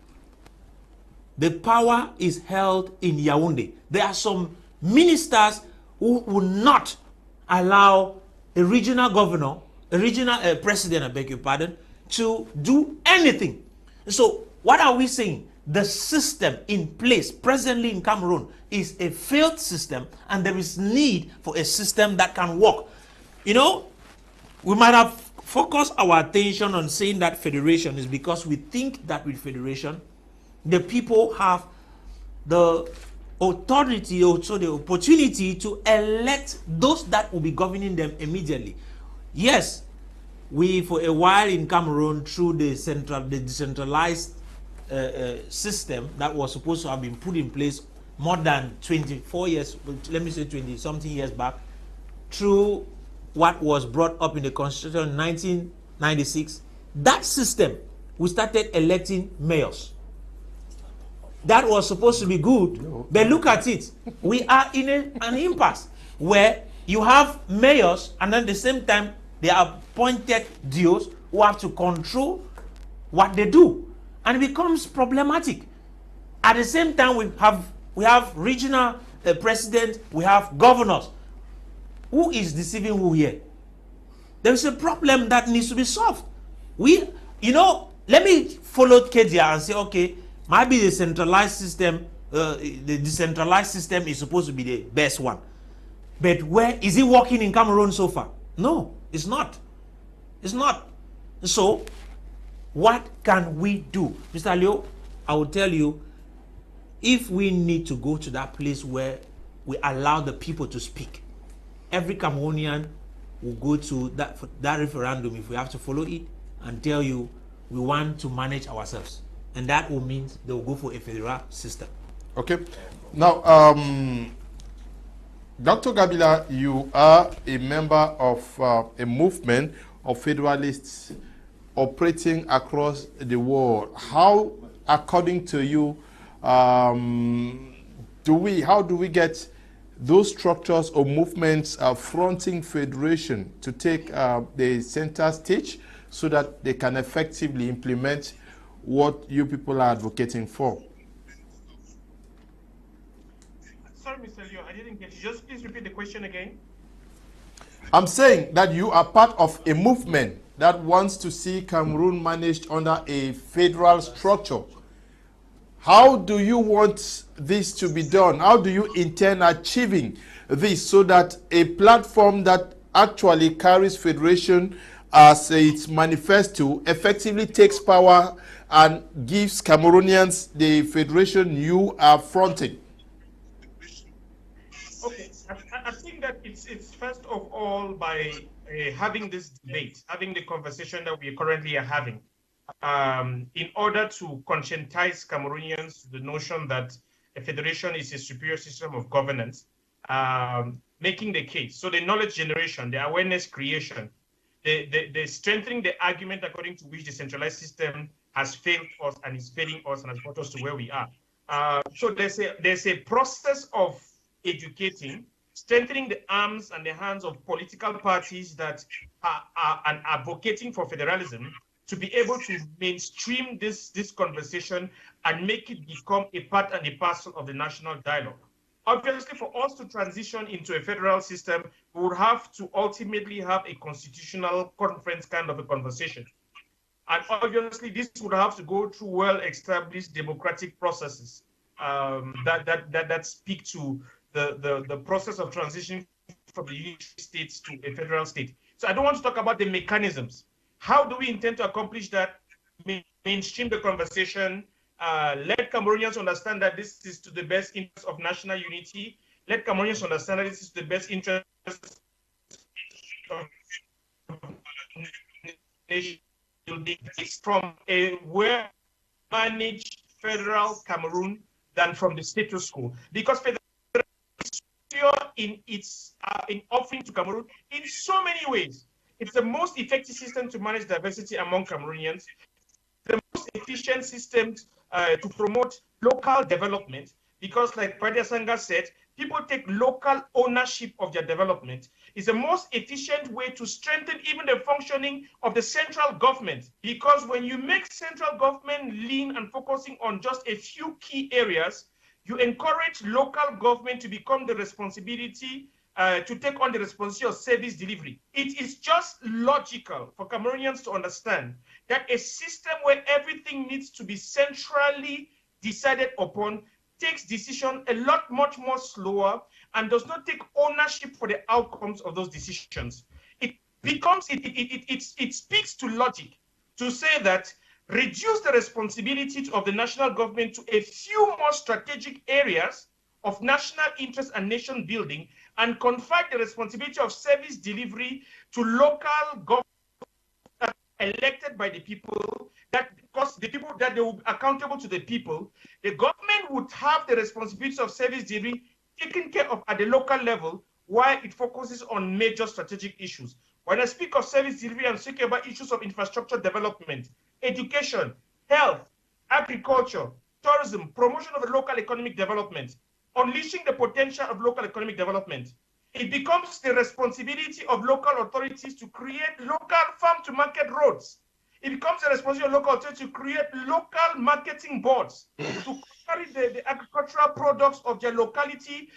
the power is held in Yaoundé. There are some ministers who will not allow a regional governor, a regional president, I beg your pardon, to do anything. So what are we saying? The system in place presently in Cameroon is a failed system, and there is need for a system that can work. You know, we might have focused our attention on saying that federation is because we think that with federation, the people have the authority, also the opportunity to elect those that will be governing them immediately. Yes, we for a while in Cameroon, through the decentralized system that was supposed to have been put in place more than 24 years, let me say 20 something years back, through what was brought up in the Constitution in 1996, that system, we started electing mayors. That was supposed to be good, but look at it. We are in an impasse where you have mayors, and at the same time, they are appointed DOs who have to control what they do, and it becomes problematic. At the same time, we have regional presidents, we have governors. Who is deceiving who here? There is a problem that needs to be solved. Let me follow Kedia and say, okay, maybe the centralized system, the decentralized system is supposed to be the best one. But where is it working in Cameroon so far? No, it's not. It's not. So, what can we do? Mr. Leo, I will tell you, if we need to go to that place where we allow the people to speak, every Cameroonian will go to that referendum, if we have to follow it, and tell you we want to manage ourselves. And that will mean they will go for a federal system. Okay. Now, Dr. Gabila, you are a member of a movement of federalists operating across the world. How, according to you, how do we get those structures or movements fronting federation to take the center stage so that they can effectively implement what you people are advocating for? Sorry, Mr. Leo, I didn't get you. Just please repeat the question again. I'm saying that you are part of a movement that wants to see Cameroon managed under a federal structure. How do you want this to be done? How do you intend achieving this so that a platform that actually carries federation as its manifesto effectively takes power and gives Cameroonians the federation you are fronting? Okay, I think that it's first of all by having this debate, having the conversation that we currently are having, in order to conscientize Cameroonians to the notion that a federation is a superior system of governance, making the case. So the knowledge generation, the awareness creation, the strengthening the argument according to which the centralized system has failed us and is failing us and has brought us to where we are. So there's a process of educating, strengthening the arms and the hands of political parties that are advocating for federalism to be able to mainstream this conversation and make it become a part and a parcel of the national dialogue. Obviously, for us to transition into a federal system, we would have to ultimately have a constitutional conference kind of a conversation. And obviously, this would have to go through well-established democratic processes that speak to the process of transition from the unitary states to a federal state. So I don't want to talk about the mechanisms. How do we intend to accomplish that? Mainstream the conversation. Let Cameroonians understand that this is to the best interest of national unity. Let Cameroonians understand that this is the best interest of nation building. It's from a well-managed federal Cameroon than from the status quo, because federalism is in its in offering to Cameroon in so many ways. It's the most effective system to manage diversity among Cameroonians, the most efficient system to promote local development, because like Paddy Asanga said, people take local ownership of their development. It's the most efficient way to strengthen even the functioning of the central government, because when you make central government lean and focusing on just a few key areas, you encourage local government to become the responsibility to take on the responsibility of service delivery. It is just logical for Cameroonians to understand that a system where everything needs to be centrally decided upon takes decision a lot much more slower and does not take ownership for the outcomes of those decisions. It speaks to logic to say that reduce the responsibility of the national government to a few more strategic areas of national interest and nation building, and confide the responsibility of service delivery to local government elected by the people, that because the people that they will be accountable to the people, the government would have the responsibility of service delivery taken care of at the local level, while it focuses on major strategic issues. When I speak of service delivery, I'm speaking about issues of infrastructure development, education, health, agriculture, tourism, promotion of the local economic development, unleashing the potential of local economic development. It becomes the responsibility of local authorities to create local farm-to-market roads. It becomes the responsibility of local authorities to create local marketing boards to carry the agricultural products of their locality,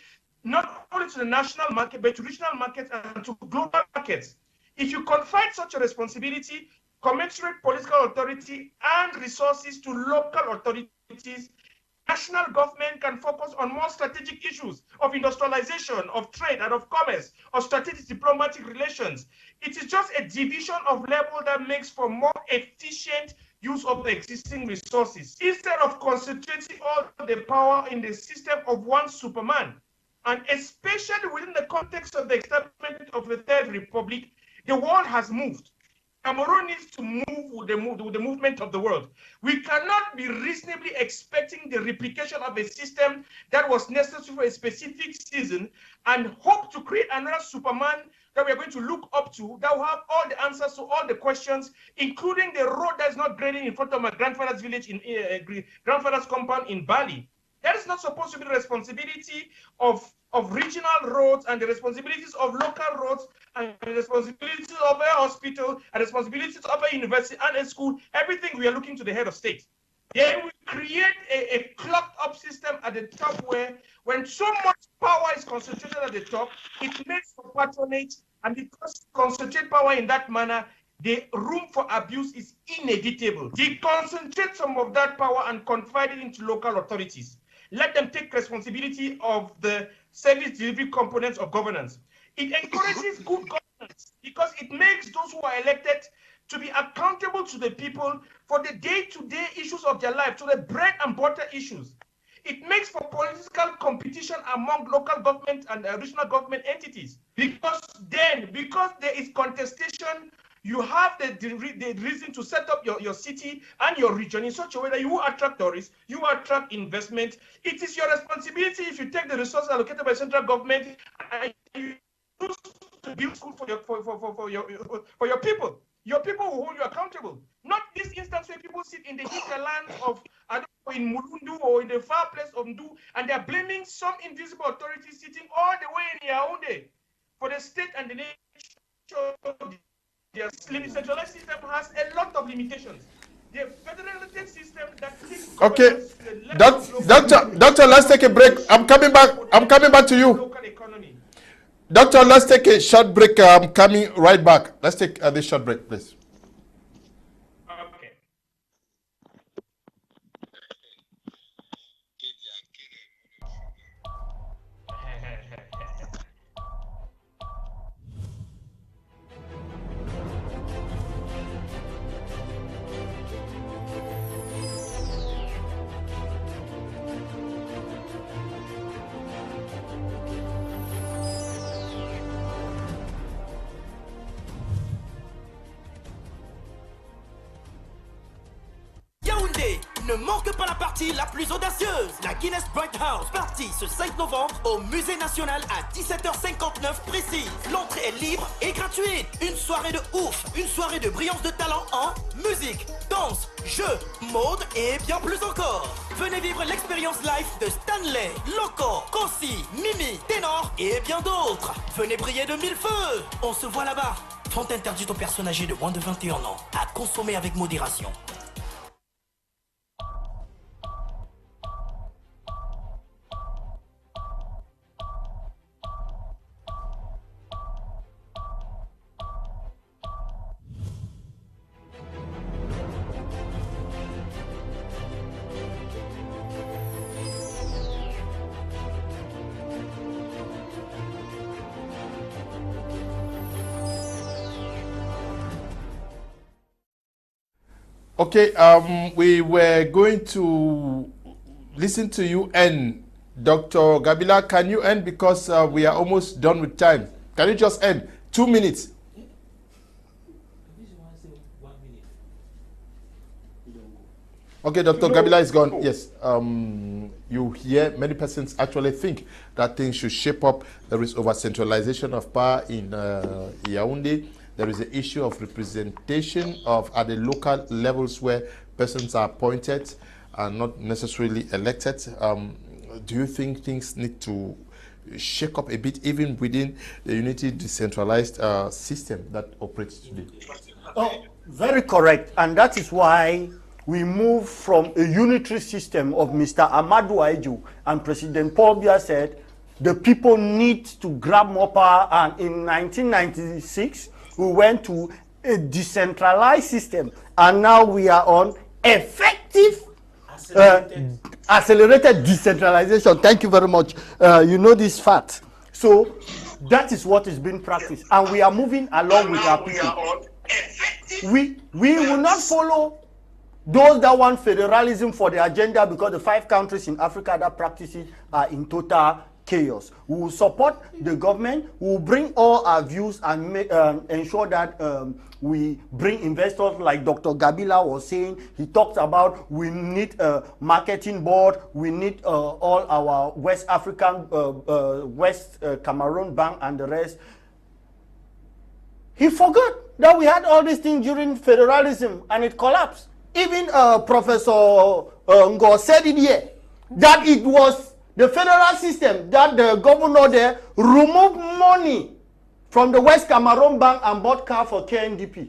not only to the national market, but to regional markets and to global markets. If you confide such a responsibility, commensurate political authority and resources to local authorities, national government can focus on more strategic issues of industrialization, of trade, and of commerce, of strategic diplomatic relations. It is just a division of level that makes for more efficient use of the existing resources, instead of concentrating all the power in the system of one Superman. And especially within the context of the establishment of the Third Republic, the world has moved. Cameroon needs to move with the movement of the world. We cannot be reasonably expecting the replication of a system that was necessary for a specific season and hope to create another Superman that we are going to look up to, that will have all the answers to all the questions, including the road that's not grading in front of my grandfather's village, in grandfather's compound in Bali. That is not supposed to be the responsibility of regional roads and the responsibilities of local roads and the responsibilities of a hospital and the responsibilities of a university and a school. Everything we are looking to the head of state. Then we create a clocked up system at the top where when so much power is concentrated at the top, it makes for patronage, and because concentrate power in that manner, the room for abuse is inevitable. Deconcentrate some of that power and confide it into local authorities. Let them take responsibility of the service delivery components of governance. It encourages good governance because it makes those who are elected to be accountable to the people for the day-to-day issues of their life, to the bread and butter issues. It makes for political competition among local government and regional government entities, because there is contestation, you have the reason to set up your city and your region in such a way that you attract tourists, you attract investment. It is your responsibility, if you take the resources allocated by central government and you use to build school for your people. Your people will hold you accountable. Not this instance where people sit in the hinterlands of, I don't know, in Mulundu or in the far place of Ndu, and they're blaming some invisible authority sitting all the way in Yaoundé for the state and the nation. Their centralized system has a lot of limitations. The federated system that okay, doctor, let's take a break. I'm coming back to you. Local economy. Doctor, let's take a short break. I'm coming right back. Let's take this short break, please. Okay. Ne manque pas la partie la plus audacieuse. La Guinness Bright House, partie ce 5 novembre au Musée National à 17h59 précise. L'entrée est libre et gratuite. Une soirée de ouf, une soirée de brillance de talent en musique, danse, jeux, mode et bien plus encore. Venez vivre l'expérience live de Stanley, Loco, Kossi, Mimi, Ténor et bien d'autres. Venez briller de mille feux. On se voit là-bas. Vente interdite aux personnes âgées de moins de 21 ans. À consommer avec modération. Okay, we were going to listen to you end. Dr. Gabila, can you end because we are almost done with time? Can you just end? 2 minutes. Okay, Dr. Gabila is gone. Yes, you hear many persons actually think that things should shape up. There is over-centralization of power in Yaoundé. There is an issue of representation at the local levels where persons are appointed and not necessarily elected. Do you think things need to shake up a bit even within the Unitary Decentralized system that operates today? Oh, very correct. And that is why we move from a unitary system of Mr. Amadou Aidjo, and President Paul Biya said the people need to grab more power. And in 1996, we went to a decentralized system, and now we are on effective accelerated decentralization. Thank you very much. You know this fact. So that is what is being practiced, and we are moving along with our people. We will not follow those that want federalism for the agenda, because the 5 countries in Africa that practice it are in total chaos. We will support the government. We will bring all our views and ensure that we bring investors, like Dr. Gabila was saying. He talked about we need a marketing board. We need all our West African, Cameroon Bank and the rest. He forgot that we had all these things during federalism and it collapsed. Even Professor Ngole said it here, that it was the federal system that the governor there removed money from the West Cameroon Bank and bought car for KNDP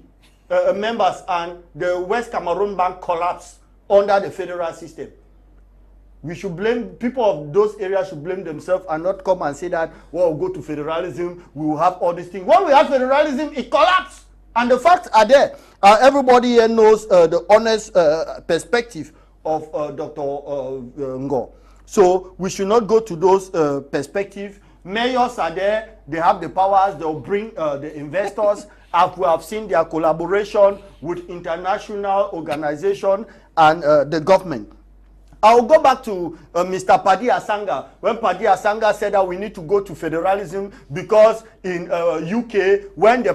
members, and the West Cameroon Bank collapsed under the federal system. We should blame, people of those areas should blame themselves and not come and say that, well, we'll go to federalism, we will have all these things. When we have federalism, it collapsed. And the facts are there. Everybody here knows the honest perspective of Dr. Ngole. So we should not go to those perspectives. Mayors are there. They have the powers. They'll bring the investors. As we have seen their collaboration with international organizations and the government. I'll go back to Mr. Paddy Asanga. When Paddy Asanga said that we need to go to federalism because in UK, when a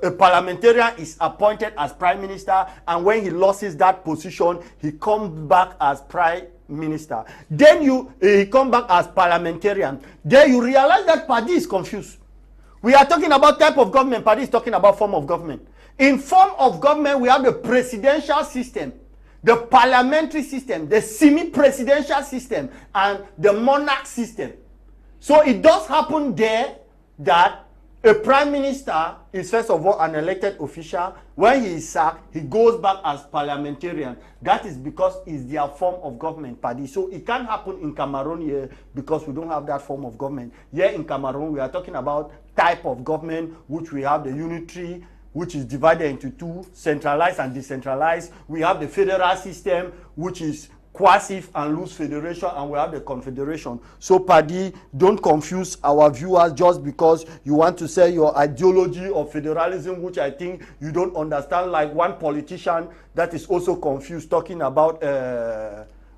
parliamentarian is appointed as prime minister, and when he loses that position, he comes back as prime minister. Then he come back as parliamentarian. Then you realize that Paddy is confused. We are talking about type of government. Paddy is talking about form of government. In form of government, we have the presidential system, the parliamentary system, the semi-presidential system, and the monarch system. So it does happen there that a prime minister is first of all an elected official. When he is sacked, he goes back as parliamentarian. That is because it's their form of government, Paddy. So it can't happen in Cameroon here because we don't have that form of government. Here in Cameroon, we are talking about type of government, which we have the unitary, which is divided into 2, centralized and decentralized. We have the federal system, which is quasi and loose federation, and we have the confederation. So Paddy, don't confuse our viewers just because you want to say your ideology of federalism, which I think you don't understand, like one politician that is also confused talking about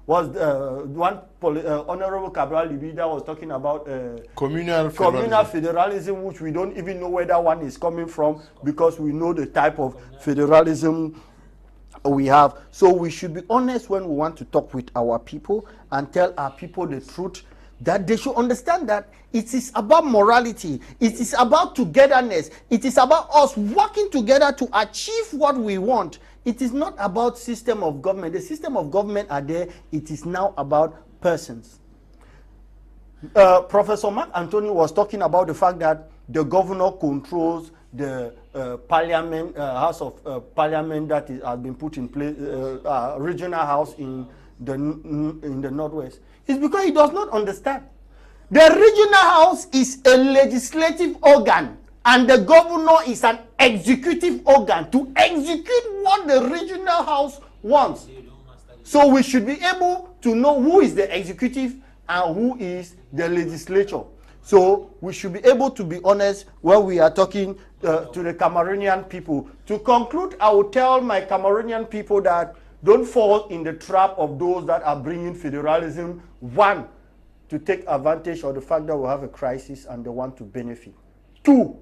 Honorable Cabral Libida was talking about communal federalism, which we don't even know where that one is coming from, because we know the type of federalism we have. So we should be honest when we want to talk with our people and tell our people the truth, that they should understand that it is about morality, it is about togetherness, it is about us working together to achieve what we want. It is not about system of government. The system of government are there. It is now about persons. Professor Mark Anthony was talking about the fact that the governor controls the parliament, House of Parliament that has been put in place, regional house in the Northwest. It's because he does not understand. The regional house is a legislative organ, and the governor is an executive organ to execute what the regional house wants. So we should be able to know who is the executive and who is the legislature. So we should be able to be honest when we are talking to the Cameroonian people. To conclude, I will tell my Cameroonian people that don't fall in the trap of those that are bringing federalism. One, to take advantage of the fact that we have a crisis and they want to benefit. Two,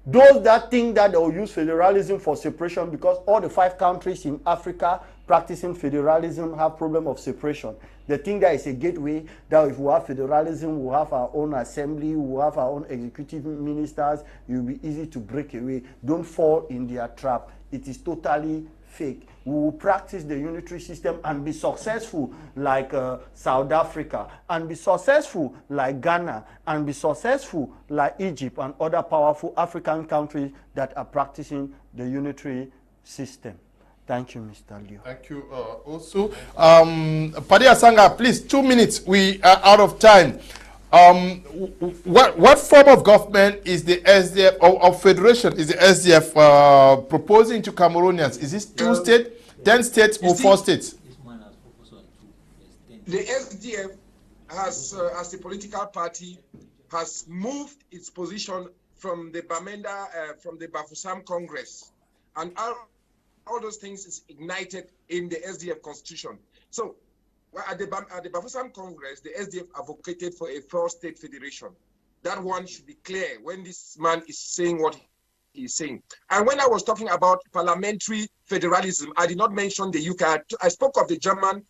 those that think that they will use federalism for separation, because all the 5 countries in Africa practicing federalism have problem of separation. They think that is a gateway, that if we have federalism, we'll have our own assembly, we'll have our own executive ministers, it will be easy to break away. Don't fall in their trap. It is totally fake. We will practice the unitary system and be successful like South Africa, and be successful like Ghana, and be successful like Egypt and other powerful African countries that are practicing the unitary system. Thank you, Mr. Liu. Thank you. Also, Paddy Asanga, please, 2 minutes. We are out of time. What form of government is the SDF or federation is the SDF proposing to Cameroonians? Is this 2 states, 10 states, or 4 states? The SDF has, as a political party, has moved its position from the Bamenda, from the Bafoussam Congress, and all those things is ignited in the SDF constitution. So at the Bafoussam Congress, the SDF advocated for a 4-state federation. That one should be clear when this man is saying what he is saying. And when I was talking about parliamentary federalism, I did not mention the UK. I spoke of the German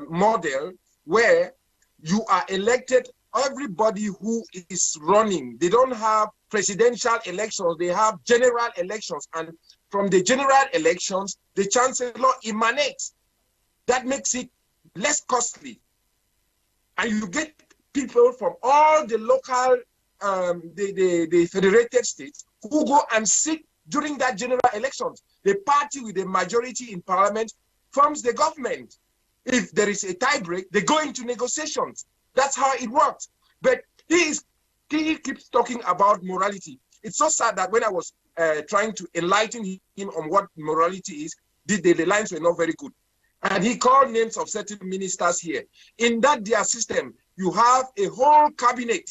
model, where you are elected, everybody who is running. They don't have presidential elections, they have general elections. And from the general elections, the chancellor emanates. That makes it less costly, and you get people from all the local, the federated states who go and sit during that general elections. The party with the majority in parliament forms the government. If there is a tie break, they go into negotiations. That's how it works. But he keeps talking about morality. It's so sad that when I was trying to enlighten him on what morality is, the lines were not very good. And he called names of certain ministers here. In that their system, you have a whole cabinet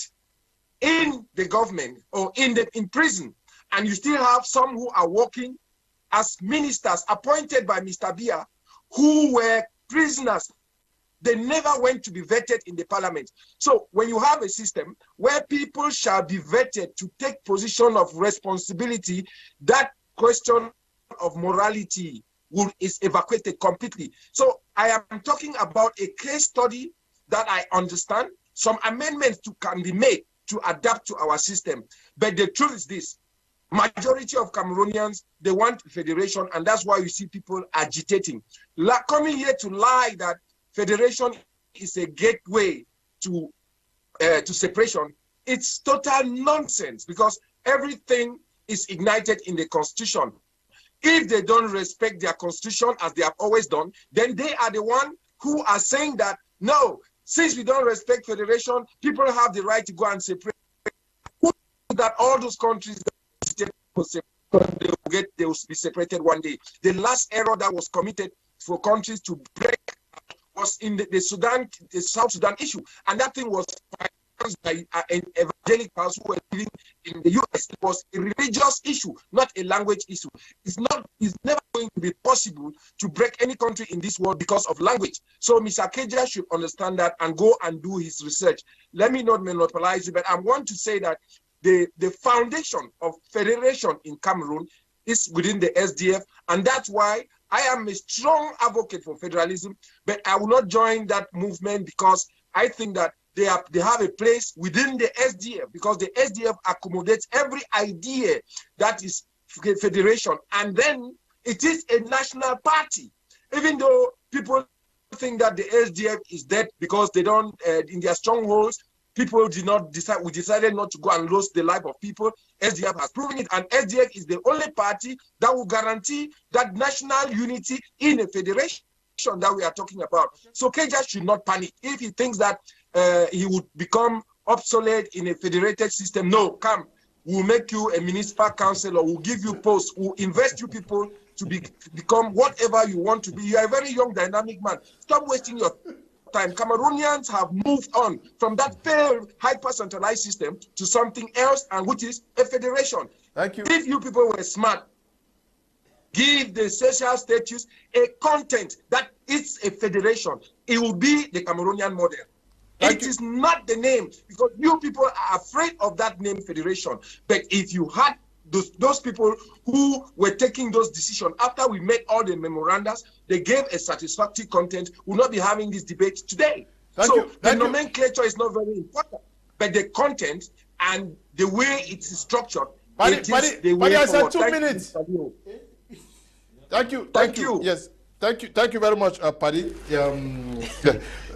in the government or in prison, and you still have some who are working as ministers appointed by Mr. Biya, who were prisoners. They never went to be vetted in the parliament. So when you have a system where people shall be vetted to take position of responsibility, that question of morality is evacuated completely. So I am talking about a case study that I understand. Some amendments can be made to adapt to our system. But the truth is this: majority of Cameroonians, they want federation, and that's why you see people agitating. Coming here to lie that federation is a gateway to separation, it's total nonsense, because everything is ignited in the constitution. If they don't respect their constitution as they have always done, then they are the one who are saying that, no, since we don't respect federation, people have the right to go and separate. That all those countries they will be separated one day. The last error that was committed for countries to break was in the South Sudan issue, and that thing was by evangelicals who were living in the US. It was a religious issue, not a language issue. It's never going to be possible to break any country in this world because of language. So Mr. Kedia should understand that and go and do his research. Let me not monopolize it, but I want to say that the foundation of federation in Cameroon is within the SDF, and that's why I am a strong advocate for federalism, but I will not join that movement because I think that they have a place within the SDF, because the SDF accommodates every idea that is federation, and then it is a national party. Even though people think that the SDF is dead because they don't, in their strongholds, people did not decide, we decided not to go and lose the life of people. SDF has proven it, and SDF is the only party that will guarantee that national unity in a federation that we are talking about. So Kedia should not panic. If he thinks that he would become obsolete in a federated system, no, come. We'll make you a municipal councillor, we'll give you posts, we'll invest you people to become whatever you want to be. You are a very young, dynamic man. Stop wasting your time. Cameroonians have moved on from that failed hyper-centralized system to something else, and which is a federation. Thank you. If you people were smart, give the social status a content that it's a federation, it will be the Cameroonian model. It is not the name, because you people are afraid of that name, federation. But if you had those people who were taking those decisions after we made all the memorandums, they gave a satisfactory content, we'll not be having this debate today. The nomenclature is not very important, but the content and the way it's structured, Paddy, I said 2 forward. minutes. Thank you. Yes, thank you very much, Paddy.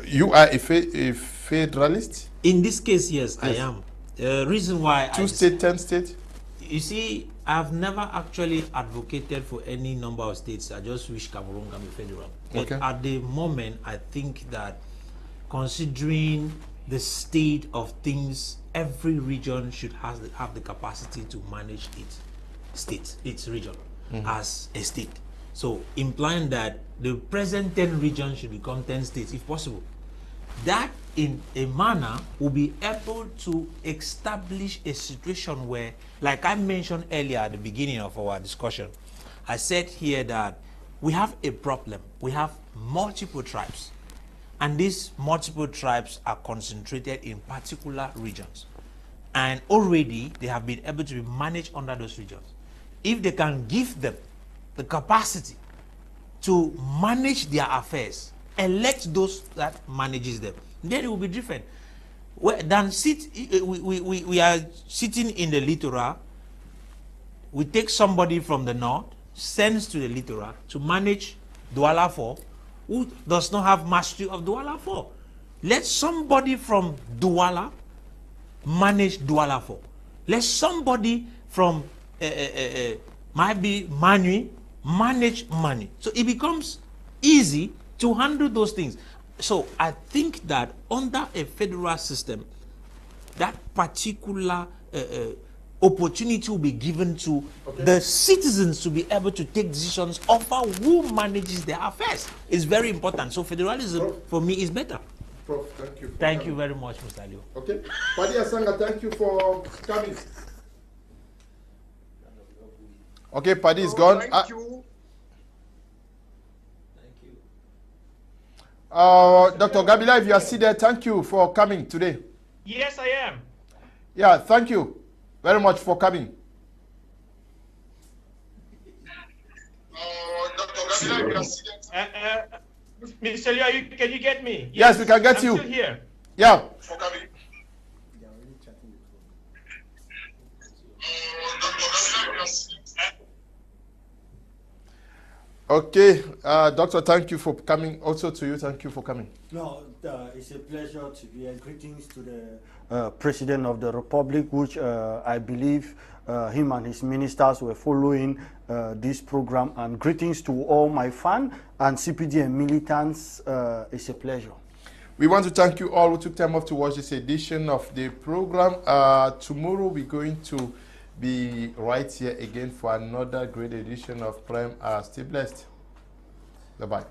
You are a federalist? In this case, yes, I am. The reason why 2 state, 10 state. You see, I've never actually advocated for any number of states. I just wish Cameroon can be federal. But at the moment, I think that considering the state of things, every region should have the capacity to manage its region as a state. So implying that the present 10 regions should become 10 states if possible. That in a manner will be able to establish a situation where, like I mentioned earlier at the beginning of our discussion, I said here that we have a problem. We have multiple tribes, and these multiple tribes are concentrated in particular regions, and already they have been able to be managed under those regions. If they can give them the capacity to manage their affairs, elect those that manages them, then it will be different. We are sitting in the littoral, we take somebody from the north, sends to the littoral to manage Douala 4, who does not have mastery of Douala 4. Let somebody from Douala manage Douala 4. Let somebody from might be Manui manage Manu. So it becomes easy to handle those things. So I think that under a federal system, that particular opportunity will be given to the citizens to be able to take decisions over who manages their affairs. It's very important. So federalism, for me, is better. Prof, thank you. Thank you very much, Mr. Leo. Okay. Paddy Asanga, thank you for coming. Okay, Paddy is gone. Thank you. Dr. Gabila, if you are still there, thank you for coming today. Yes, I am. Yeah, thank you very much for coming. Dr. Gabila, if you are still there. Mr. Leo, can you get me? Yes, we can get you. I'm still here. Yeah. For coming. Okay, Doctor, thank you for coming. Also to you, thank you for coming. No, it's a pleasure to be here. Greetings to the President of the Republic, which I believe him and his ministers were following this program. And greetings to all my fans and CPD and militants. It's a pleasure. We want to thank you all who took time off to watch this edition of the program. Tomorrow we're going to be right here again for another great edition of Prime. Stay blessed. Bye-bye.